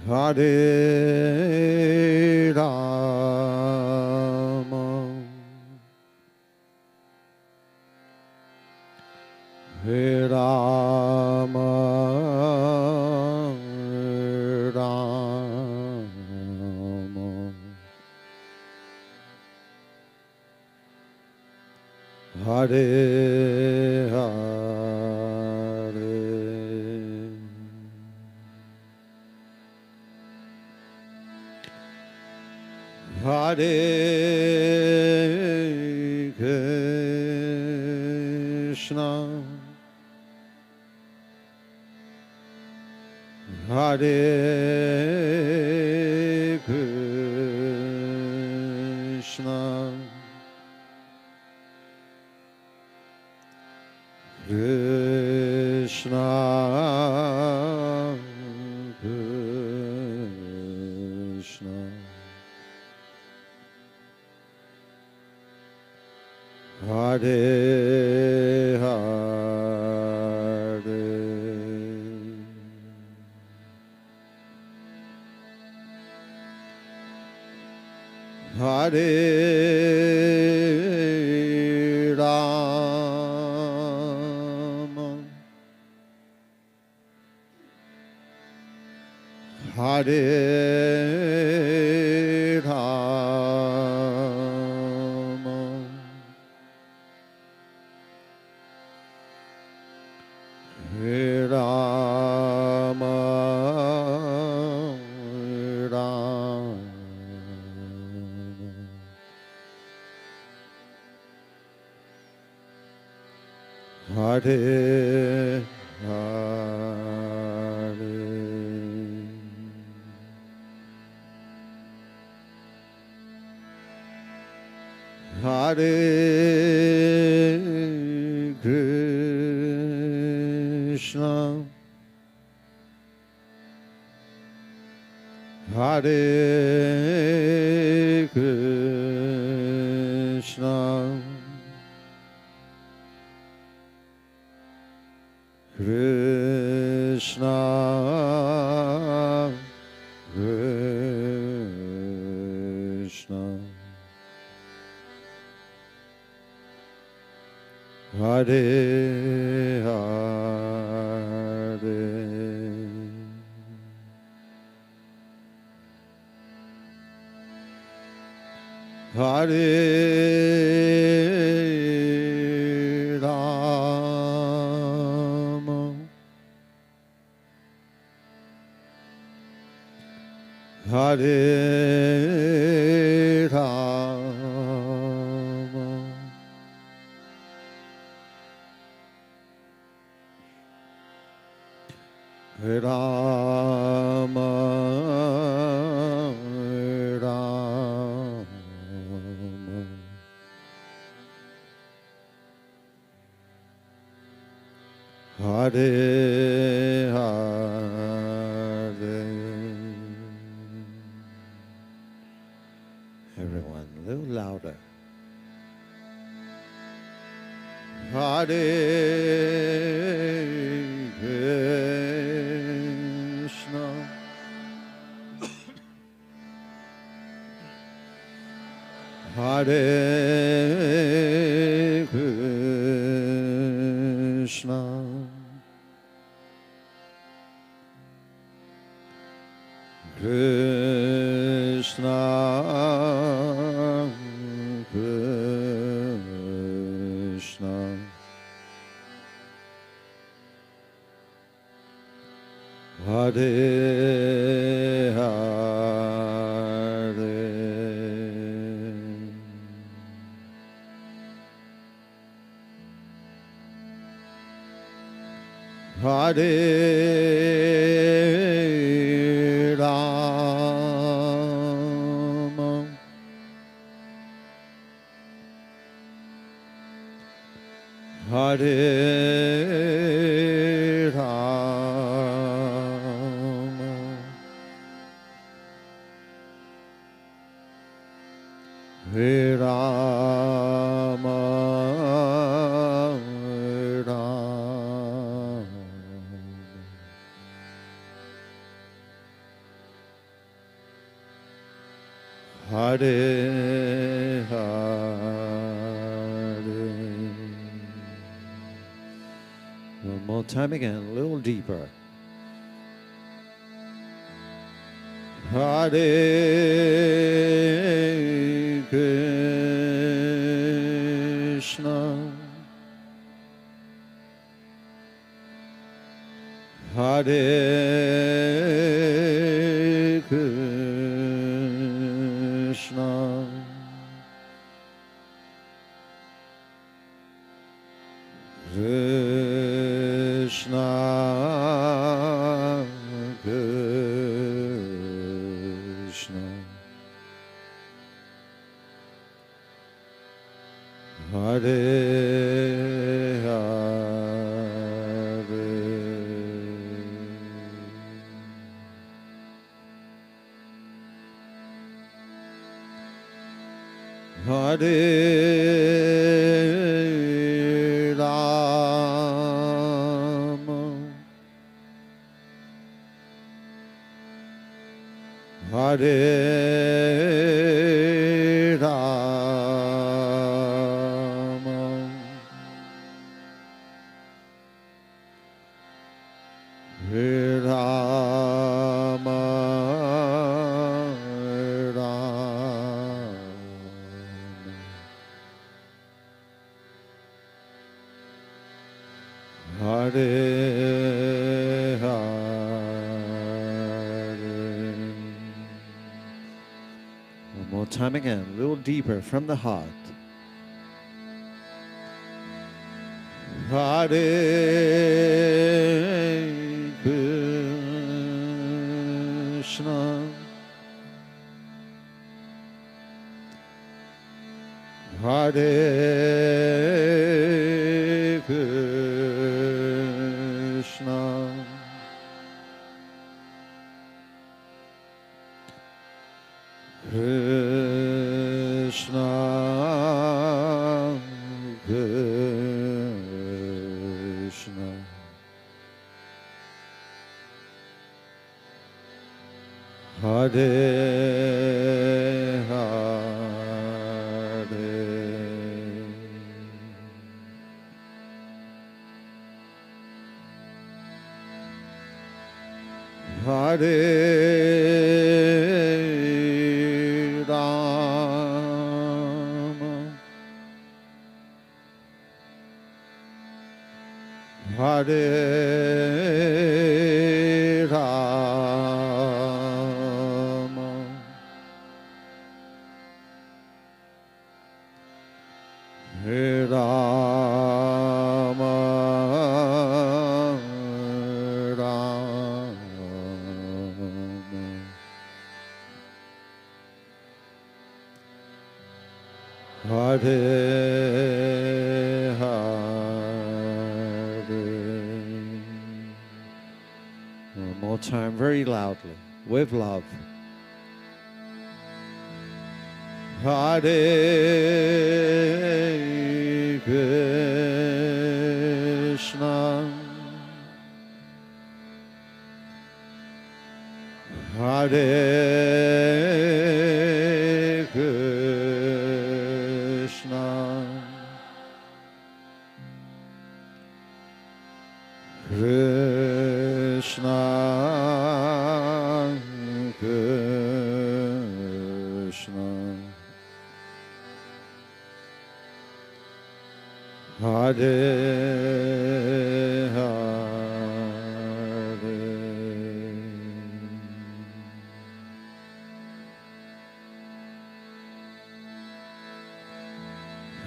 Hare Rama, Hare Rama, Rama, Hare Hare, Hare Krishna, Hare Krishna, Krishna Krishna, Hare Hare, Hare Rama, Hare Rama, Hare Rama, Rama, Hare Hare, Hare Krishna, Hare Krishna, Krishna Krishna, Hare Hare. Hare Rama, Hare Rama, Rama Rama, Hare Hare. Everyone, a little louder. Hare Krishna, Hare Krishna, Krishna Krishna, Hare Hare. Hare Rama, Hare Rama, Hare Rama, Hare Hare. One more time again, a little deeper. Hare Krishna, Hare Krishna, Krishna Krishna, Hare Hare. Hare Rama, Hare Rama, Hare Rama, Hare Hare. One more time again, a little deeper from the heart. Hare Krishna, Hare Krishna, Krishna Krishna, Hare Hare. Hare Rama, Hare Rama, Hare Rama, Hare Hare. One more time, very loudly, with love. Hare Krishna, Hare Krishna, Krishna Krishna, Hare Hare.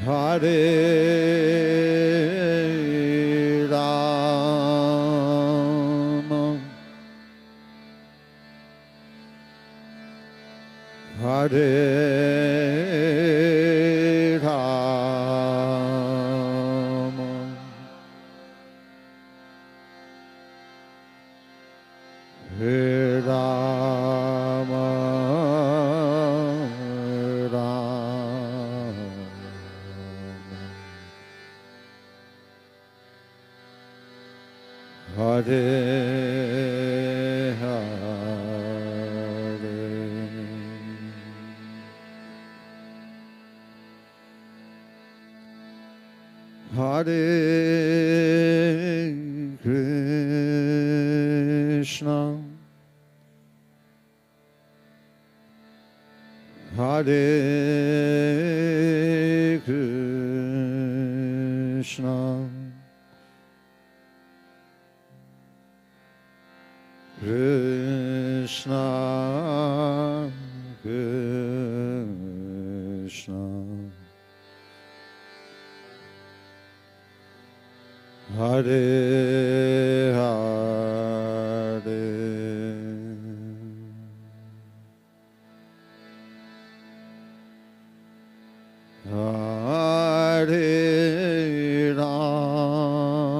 Hare Rama, Hare Rama, Hare Rama, Hare Hare. Hare Krishna, Hare Krishna, Krishna Krishna, Hare Hare. Hare Rama,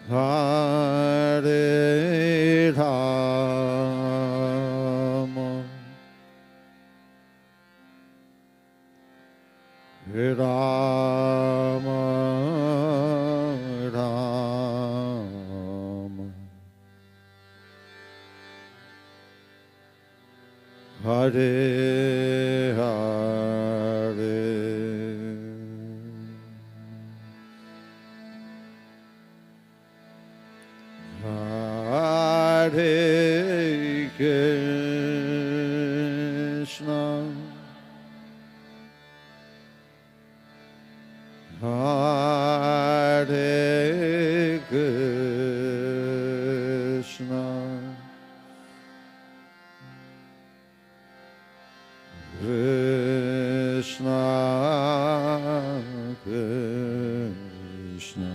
Hare Rama, Hare Rama, Rama, Hare Hare. Hare Krishna, Hare Krishna, Krishna Krishna,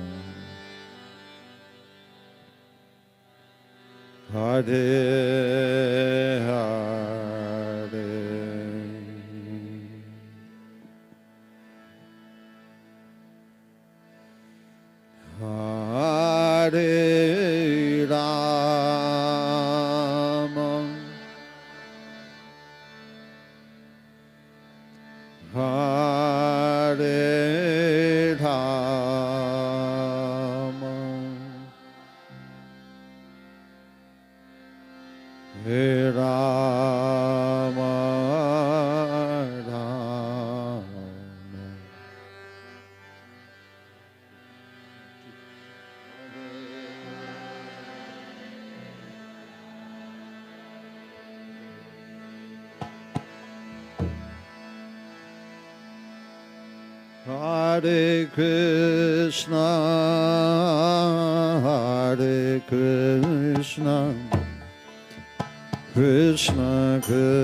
Hare Hare. Hare Rama, Hare Rama, Hare Rama, Rama, Hare Krishna, Hare Krishna, Krishna Krishna,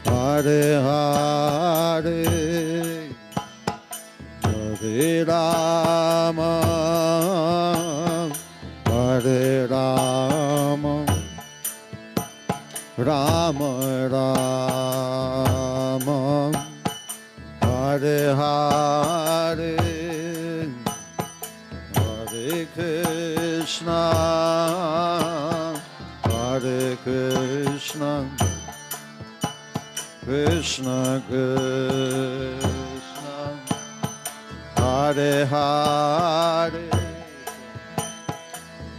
Hare Hare, Hare Rama, Hare Rama, Rama Rama, Hare Hare, Hare Krishna, Hare Krishna, Krishna Krishna, Hare Hare,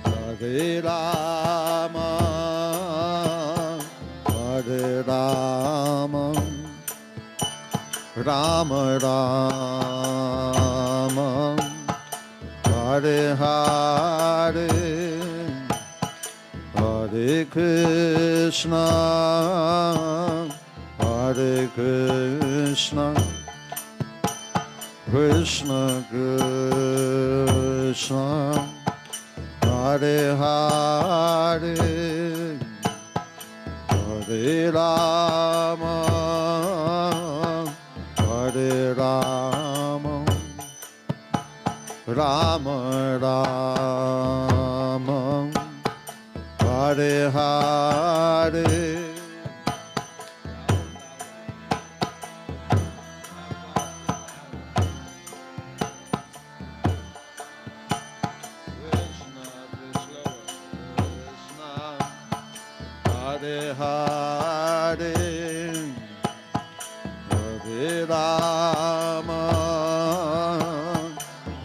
Hare Rama, Hare Rama, Rama Rama, Hare Hare, Hare Krishna, Hare Krishna, Krishna Krishna, Hare Hare, Hare Rama, Hare Rama, Rama Rama, Hare Hare, Hare Hare, Hare Rama,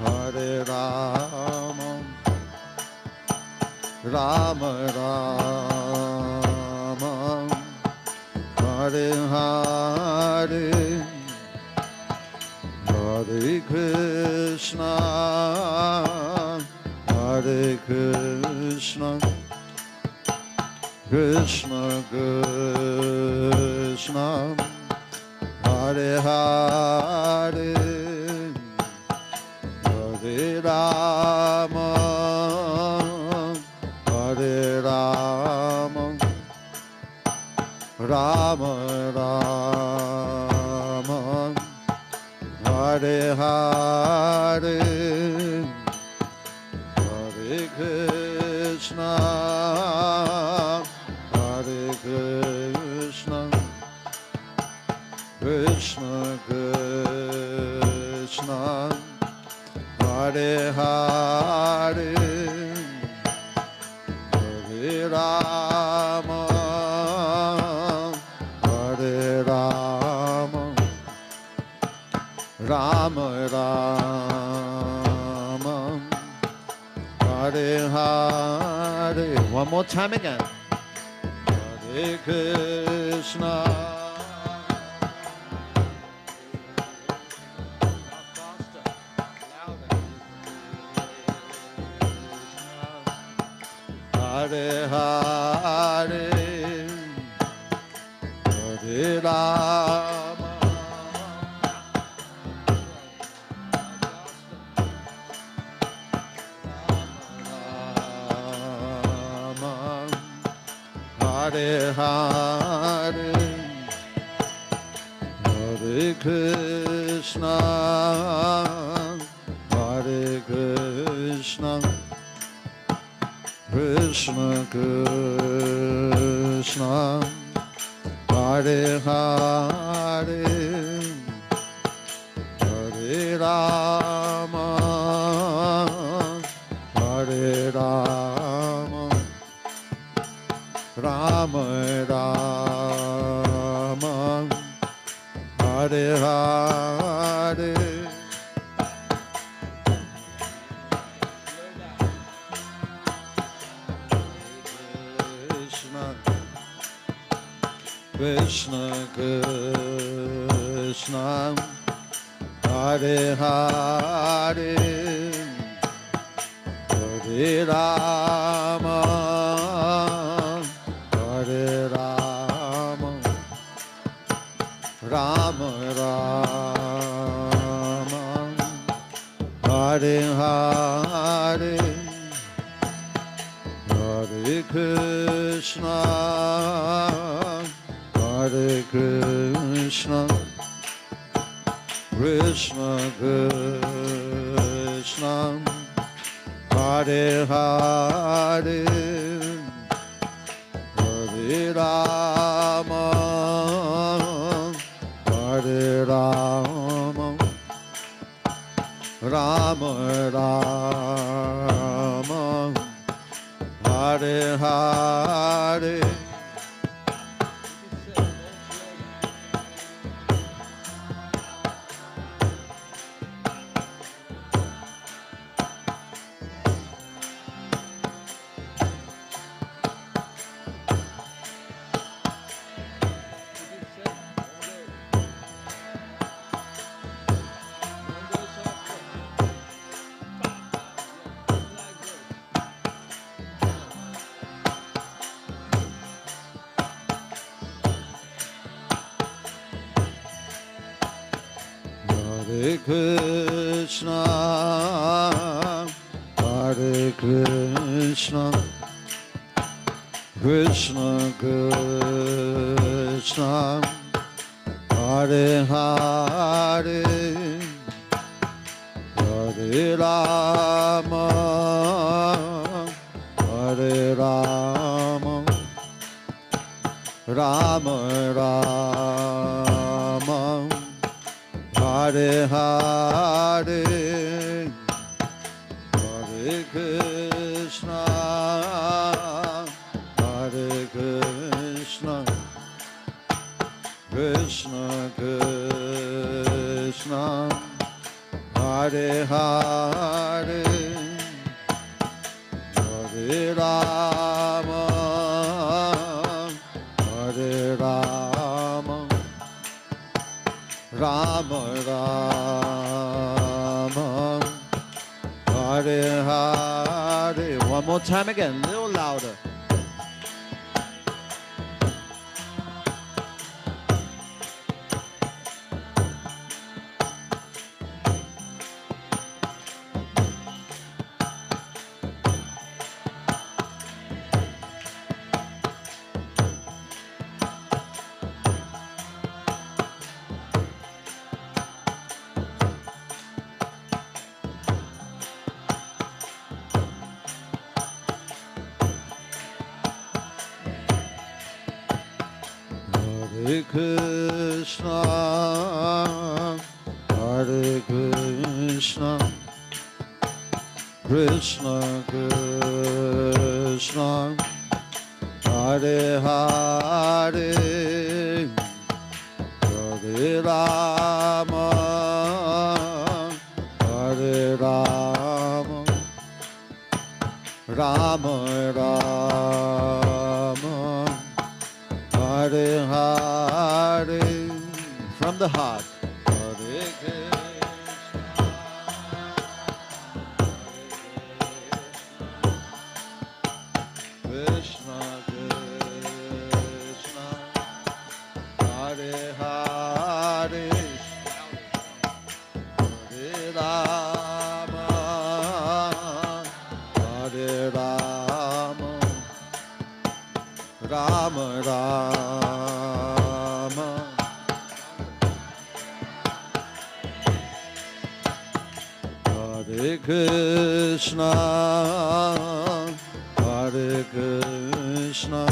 Hare Rama, Rama Rama, Hare Hare, Hare Krishna, Hare Krishna, Krishna Krishna, Hare Hare, Hare Rama, Hare Rama, Rama Rama, Hare Hare, Hare Krishna, Hare Krishna, Krishna Krishna, Hare Hare, Hare Rama, Hare Rama, Rama Rama, Hare Hare. One more time again. Hare Krishna, Hare Hare, Hare Rama, Rama, Hare Hare, Hare Krishna, Hare Krishna, Krishna Krishna, Hare Hare, Hare Rama, Hare Rama, Rama Rama, Hare Hare. Krishna Krishna, Hare Hare, Hare Rama, Hare Rama, Rama Rama, Hare Hare, Hare Krishna, Hare Krishna, Krishna Krishna, Hare Hare, Hare Rama, Hare Rama, Rama Rama, Hare Hare. Hare Krishna, Hare Krishna, Krishna Krishna, Hare Hare, Hare Rama, Hare Rama, Rama Rama, Hare Hare, Hare Krishna, Hare Krishna, Krishna Krishna, Hare Hare, Hare Rama, Hare Rama, Rama Rama, Hare Hare. One more time again, a little louder. Hare Krishna, Hare Krishna, Krishna Krishna, Hare Hare, Hare Rama, Hare Rama, Rama Rama, Hare Hare, from the heart. Hare Krishna, Krishna, Hare Hare, Hare Rama, Hare Rama, Rama Rama, Hare Krishna, Hare Krishna,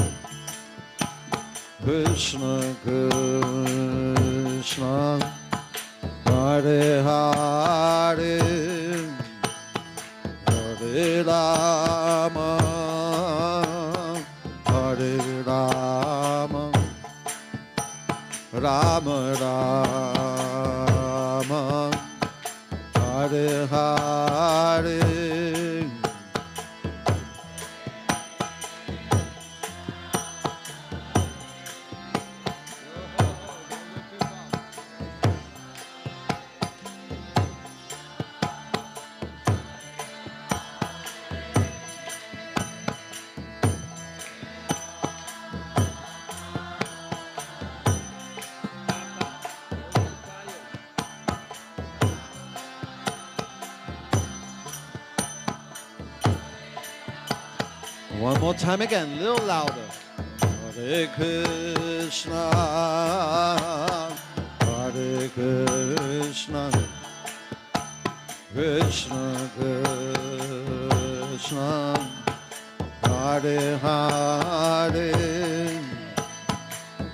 Krishna Krishna, Hare Hare, Hare Rama, Hare Rama, Rama Rama, Hare Hare. One more time again, a little louder. Hare Krishna, Hare Krishna, Krishna Krishna, Hare Hare,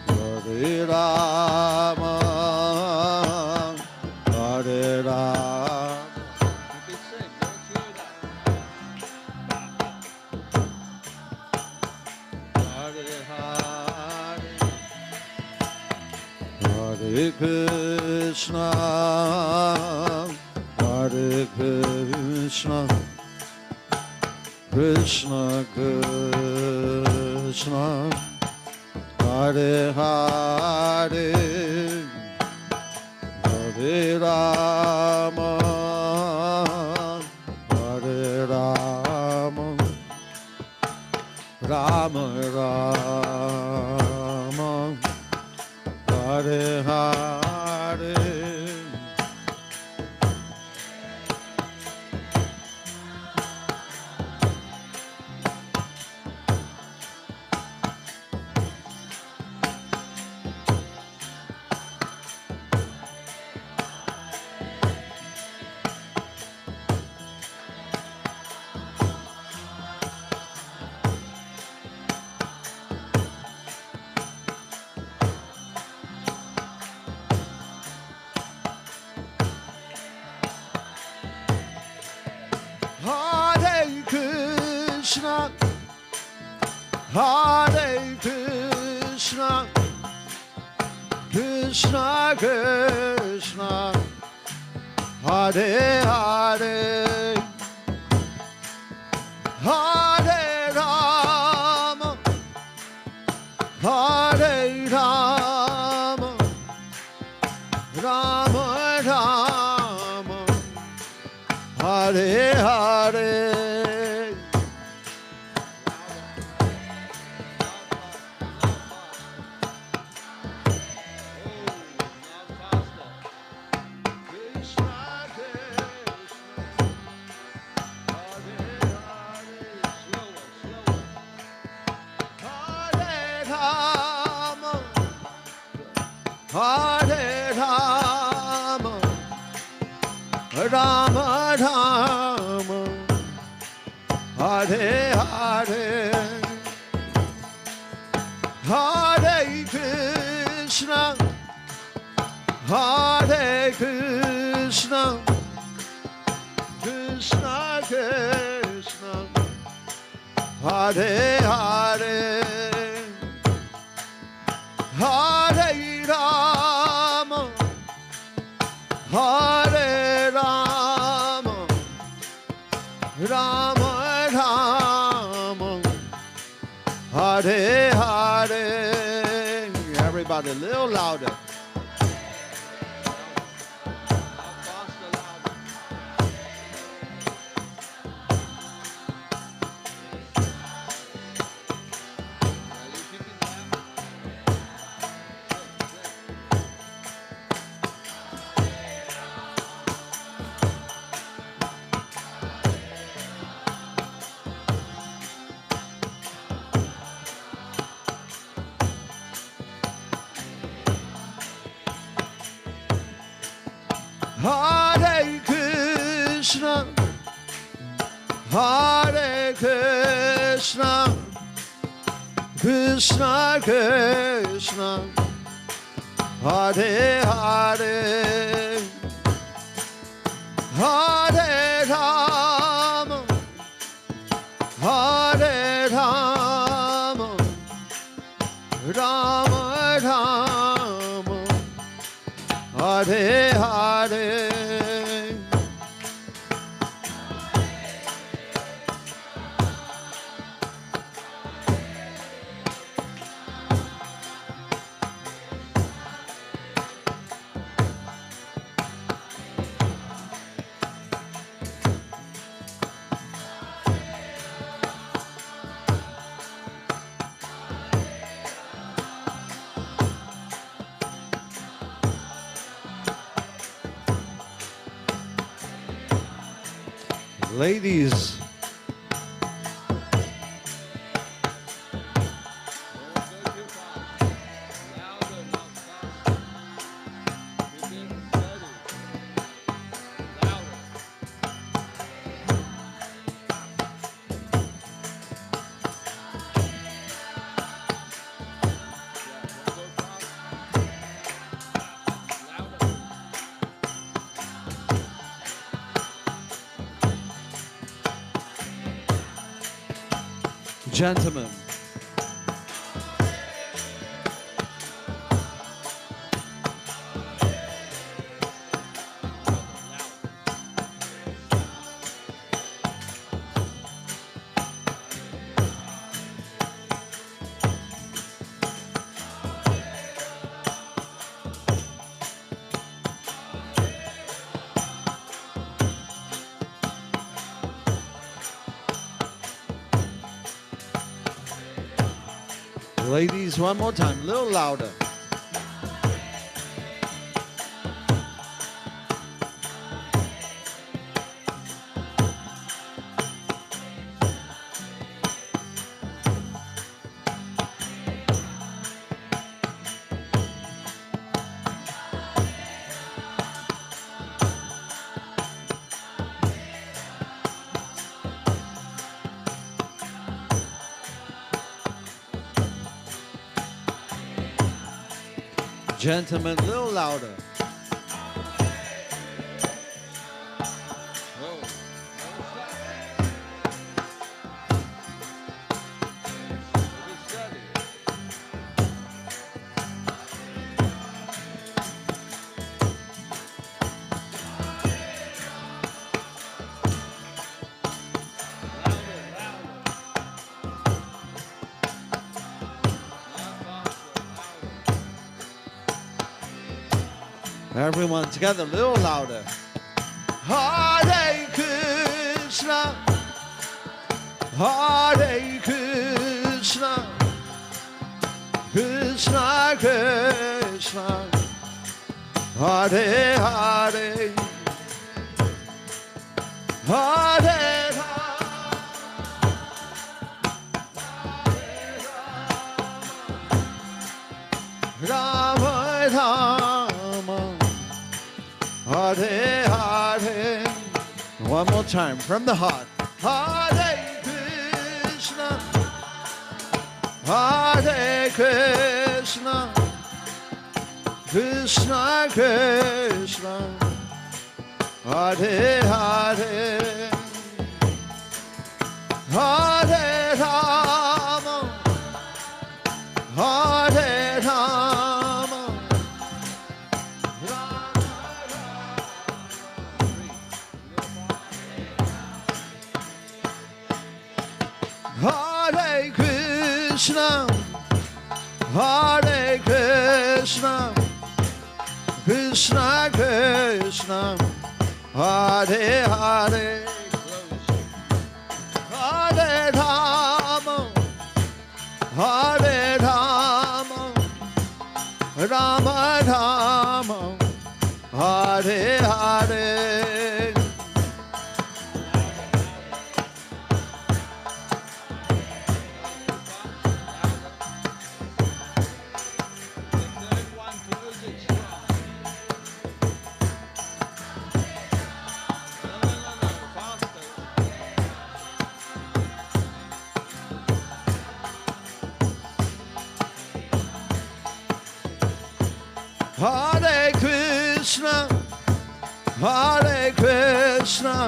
Hare Rama, Hare Rama. Hare Krishna, Hare Krishna, Krishna Krishna, Hare Hare, Hare Rama, Hare Rama, Rama Rama, Hare Hare. Hare Krishna, Hare Krishna, Krishna Krishna, Hare Hare, Hare Rama, Hare Rama, Rama Rama, Hare Hare. Hare Rama, Hare Rama, Rama Rama, Hare Hare, Hare Krishna, Hare Krishna, Krishna Krishna, Hare Hare, Hare Rama, Hare Rama, Rama Rama, Hare Hare. Everybody, a little louder. Hare Krishna, Hare Krishna, Krishna Krishna, Hare Hare, Hare Rama, Hare Rama, Rama Rama, Hare Hare. Ladies, Gentlemen. Ladies, one more time, a little louder. Gentlemen, a little louder. Everyone together, a little louder. Hare Krishna, Hare Krishna, Krishna Krishna, Hare Hare, Hare Rama Rama, Hare Hare. One more time from the heart. Hare Krishna, Hare Krishna, Krishna Krishna, Hare Hare, Hare Rama, Hare Rama, Hare Krishna, Hare Krishna, Krishna Krishna, Hare Hare, Hare Rama, Hare Rama, Rama Rama, Hare Hare. Hare Krishna, Hare Krishna,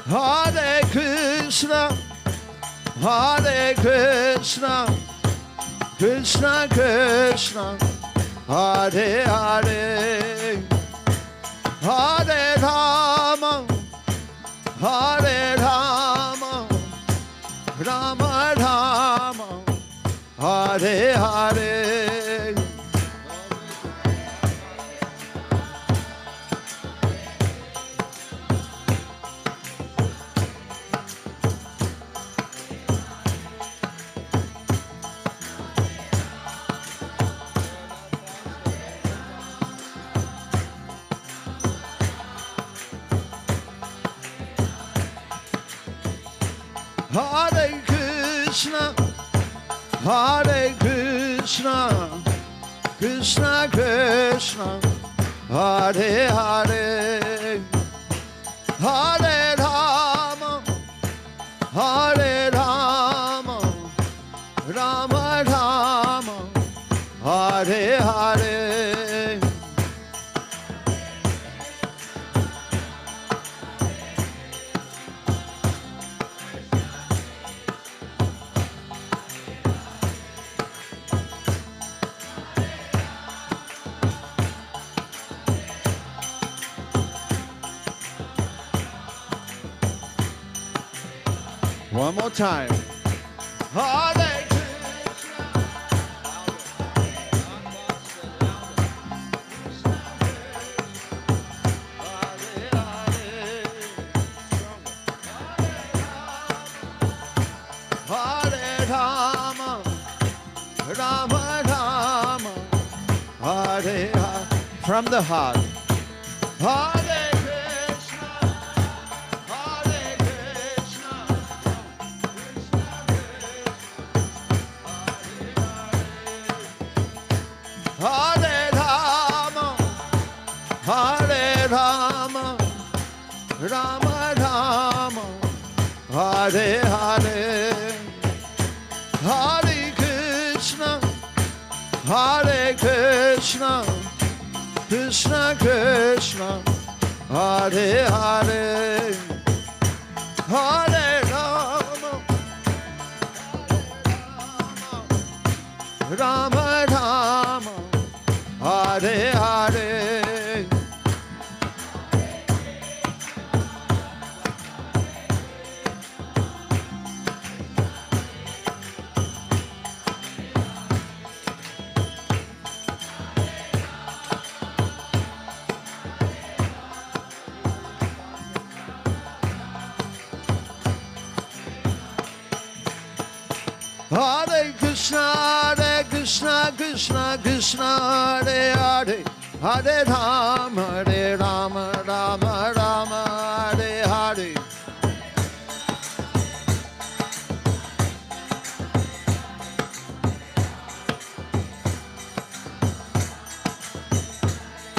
Hare Krishna, Hare Krishna, Krishna Krishna, Hare Hare, Hare Rama, Hare Rama, Rama Rama, Hare Hare. Hare Krishna, Hare Krishna, Krishna Krishna, Hare Hare, Hare Rama, Hare Rama, Rama Rama, Hare Hare. One more time. Hare Hare Rama, Rama Rama, Hare Hare. From the heart. Hare Krishna, Hare Krishna, Hare Rama, Hare Rama, Rama Rama, Hare Hare. Hare Krishna, Hare Krishna, Krishna Krishna, Hare Hare. Hare Rama, Rama Rama, Hare Hare. Hare Krishna, Hare Krishna, Krishna Krishna, Hare Hare, Hare Rama, Hare Rama, Rama Rama, Hare Hare.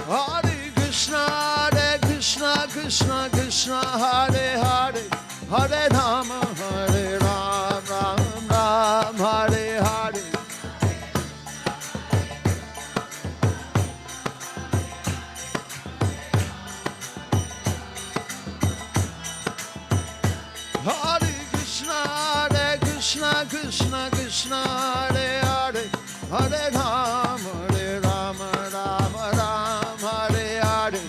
Hare Krishna, Hare Krishna, Krishna Krishna, Hare Hare, Hare Rama, Hare Rama, Ram Ram, Hare Hare. Hare Krishna, Hare Krishna, Krishna Krishna, Hare Hare, Hare Rama, Hare Rama, Rama Ram, Hare Hare.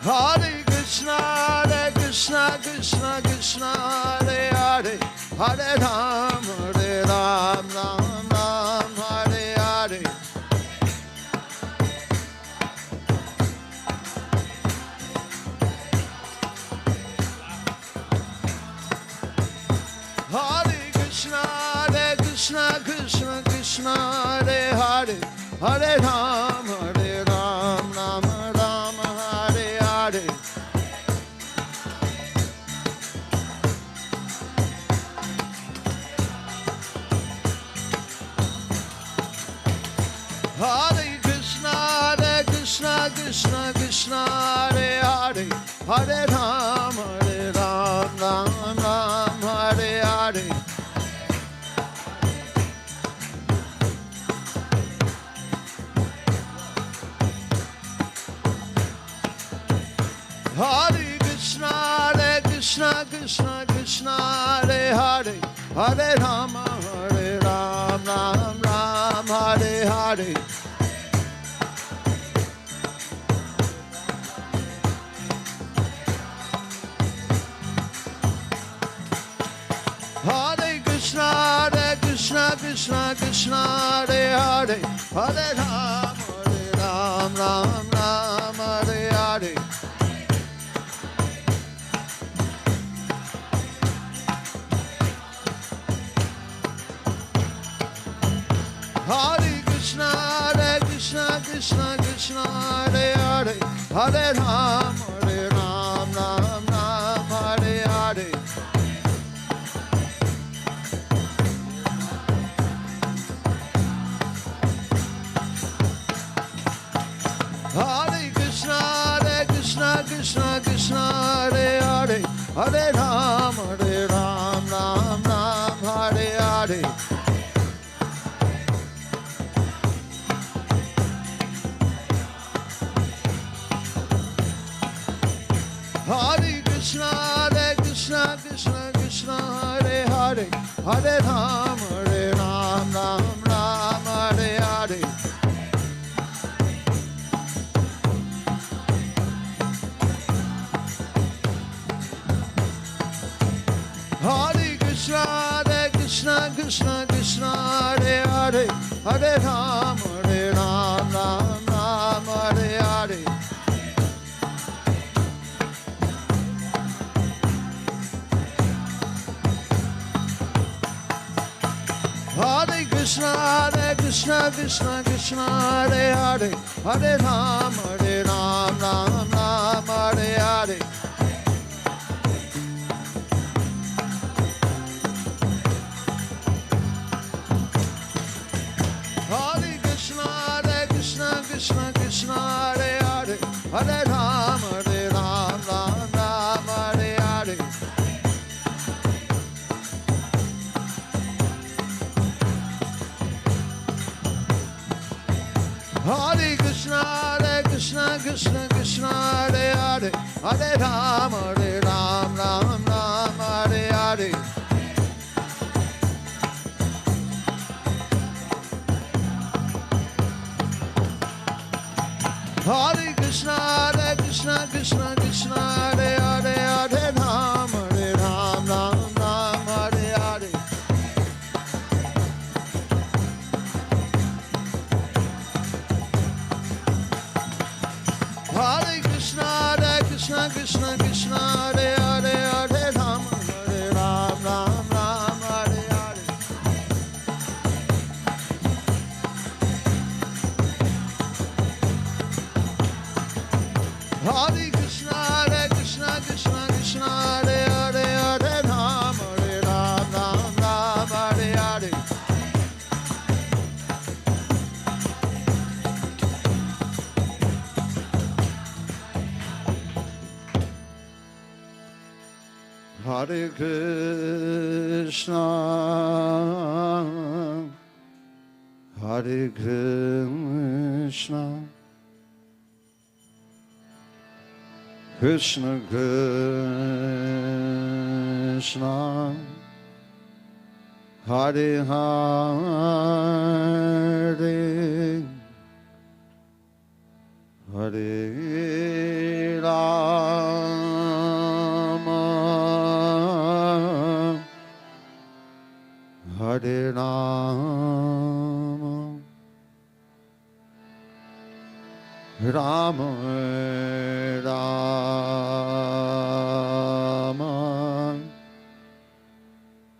Hare Krishna, Hare Krishna, Krishna Krishna, Hare Hare, Hare Rama, Hare Ram, Ram Ram, Hare Hare. Hare Krishna, Hare Krishna, Krishna Krishna, Hare Hare, Hare Rama, Hare Ram, Rama Rama, Hare Hare. Hare Krishna, Hare Krishna, Krishna Krishna, Hare Hare, Hare Rama, Hare Ram, Ram Ram, Hare Hare. Hare Krishna, Hare Krishna, Krishna Krishna, Hare Hare, Hare Rama, Hare Ram, Ram Ram, Hare Hare. Hare Krishna, Hare Krishna, Krishna Krishna, Hare Hare, Hare Ram, Hare Ram, Ram Ram, Hare Hare. Hare Krishna, Hare Hare Ram, Ram Ram, Hare Hare. Hare Krishna, Krishna Krishna, Hare Hare. Hare Ram, Ram Ram, Hare Hare. Hare Krishna, Krishna Krishna, Hare Hare. Hare Ram, Ram Hare Hare. Hare Krishna, Krishna Krishna, Hare Hare. Hare Ram, Ram Hare Hare. Hare Krishna, Krishna Krishna, Hare Hare. Hare Ram, Ram Hare Hare. Hare Krishna, Krishna Krishna, Hare Hare. Hare Ram, Ram Hare Hare. Hare Krishna, Krishna Krishna, Hare Hare. Hare Ram, Ram Hare Hare. Hare Krishna, Krishna Krishna, Hare Hare. Hare Ram, Ram Hare Hare. Hare Krishna, Krishna Krishna, Hare Hare. Hare Ram, Ram Hare Hare. Hare Krishna, Krishna Krishna, Hare Hare. Hare Ram, Ram Hare Hare. Hare Krishna, Hare Krishna, Krishna Krishna, Hare Hare, Hare Rama, Hare Rama, Rama Rama,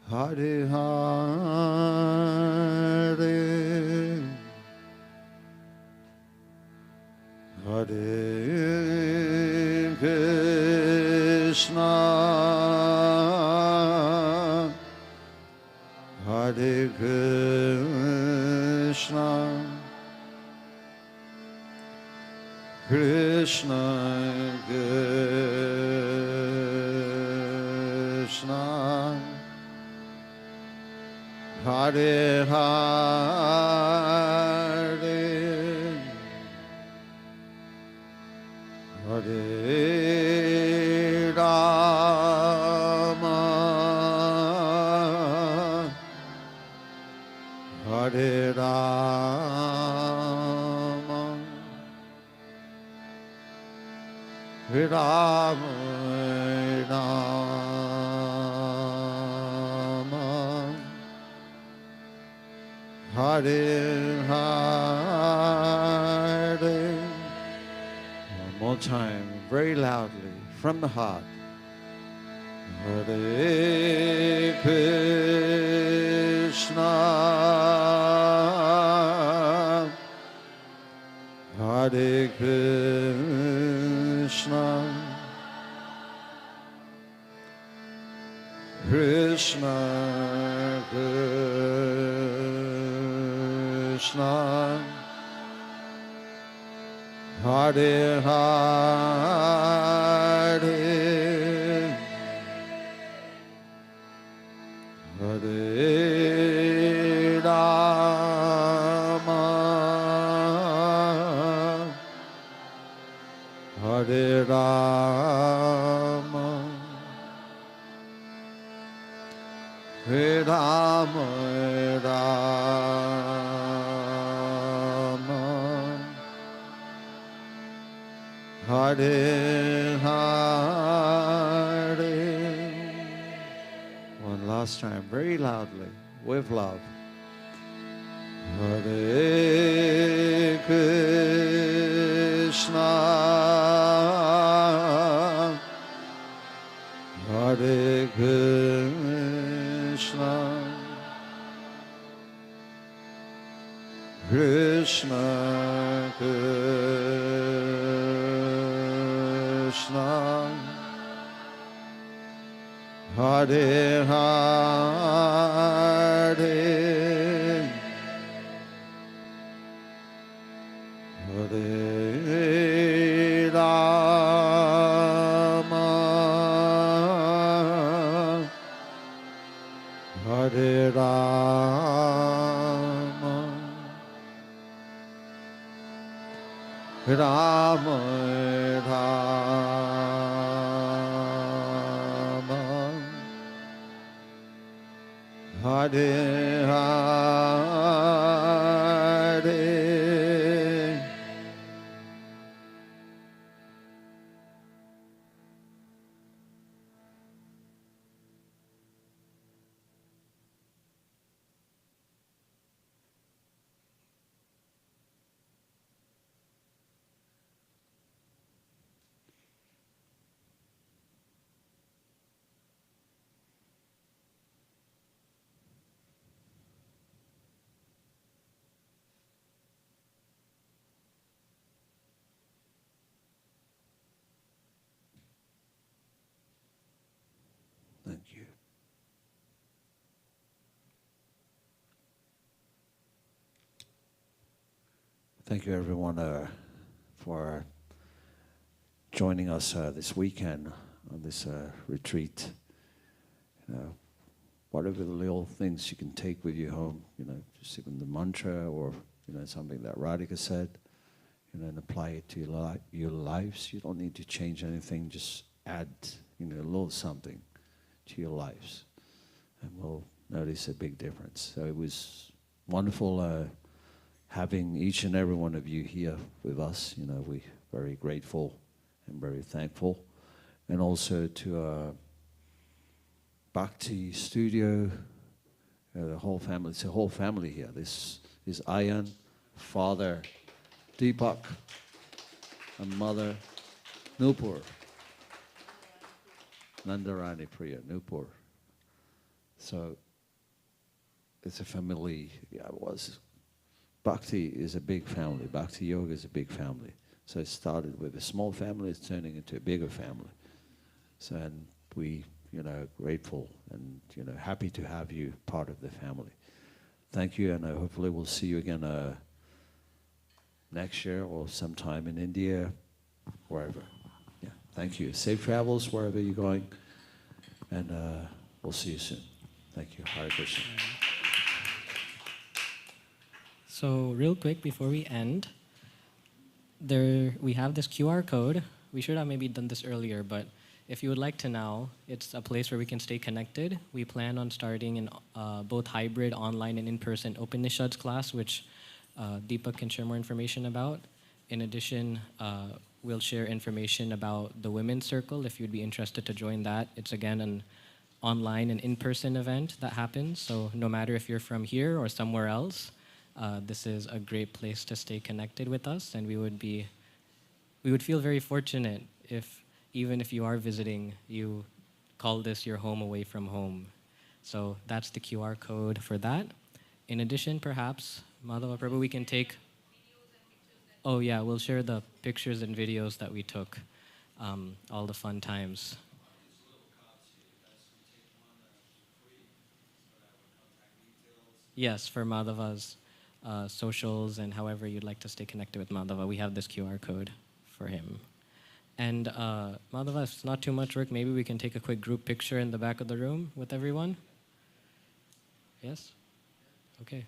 Hare Hare, Hare Krishna, Hare Krishna, Krishna Krishna, Hare Hare, Hare Rama, Hare Rama, Rama Rama, Hare Hare. One more time, very loudly, from the heart. Hare Krishna, Hare Krishna, Krishna, Krishna, Hare Hare, Hare Rama, Hare Rama, Hare Rama, Rama, Hare Hare. One last time, very loudly, with love. Hare Krishna, Hare Krishna, Krishna Krishna, Hare Hare, Hare Rama, Hare Rama, Rama Rama, Hare Hare. Thank you. Thank you, everyone, for joining us this weekend on this retreat. Whatever the little things you can take with you home, just even the mantra or something that Radhika said, and apply it to your lives. You don't need to change anything. Just add, a little something to your lives, and we'll notice a big difference. So it was wonderful having each and every one of you here with us. We're very grateful and very thankful, and also to Bhakti Studio, the whole family. It's a whole family here. This is Ayan, father Deepak, and mother Nupur. Nandarani Priya, Nupur. So it's a family. Yeah, it was. Bhakti is a big family. Bhakti Yoga is a big family. So it started with a small family. It's turning into a bigger family. So, and we, grateful and, happy to have you part of the family. Thank you, and hopefully we'll see you again next year or sometime in India, wherever. Yeah, thank you. Safe travels wherever you're going, and we'll see you soon. Thank you. Hare Krishna. So real quick before we end, we have this QR code. We should have maybe done this earlier, but if you would like to now, it's a place where we can stay connected. We plan on starting in both hybrid, online, and in-person Upanishads class, which Deepak can share more information about. In addition, we'll share information about the Women's Circle if you'd be interested to join that. It's again an online and in-person event that happens. So no matter if you're from here or somewhere else, this is a great place to stay connected with us, and we would feel very fortunate if, even if you are visiting, you call this your home away from home. So that's the QR code for that. In addition, perhaps, Madhava Prabhu, we can take... Oh yeah, we'll share the pictures and videos that we took, all the fun times. Yes, for Madhava's socials and however you'd like to stay connected with Madhava, we have this QR code for him. And Madhava, if it's not too much work, maybe we can take a quick group picture in the back of the room with everyone. Yes? Okay.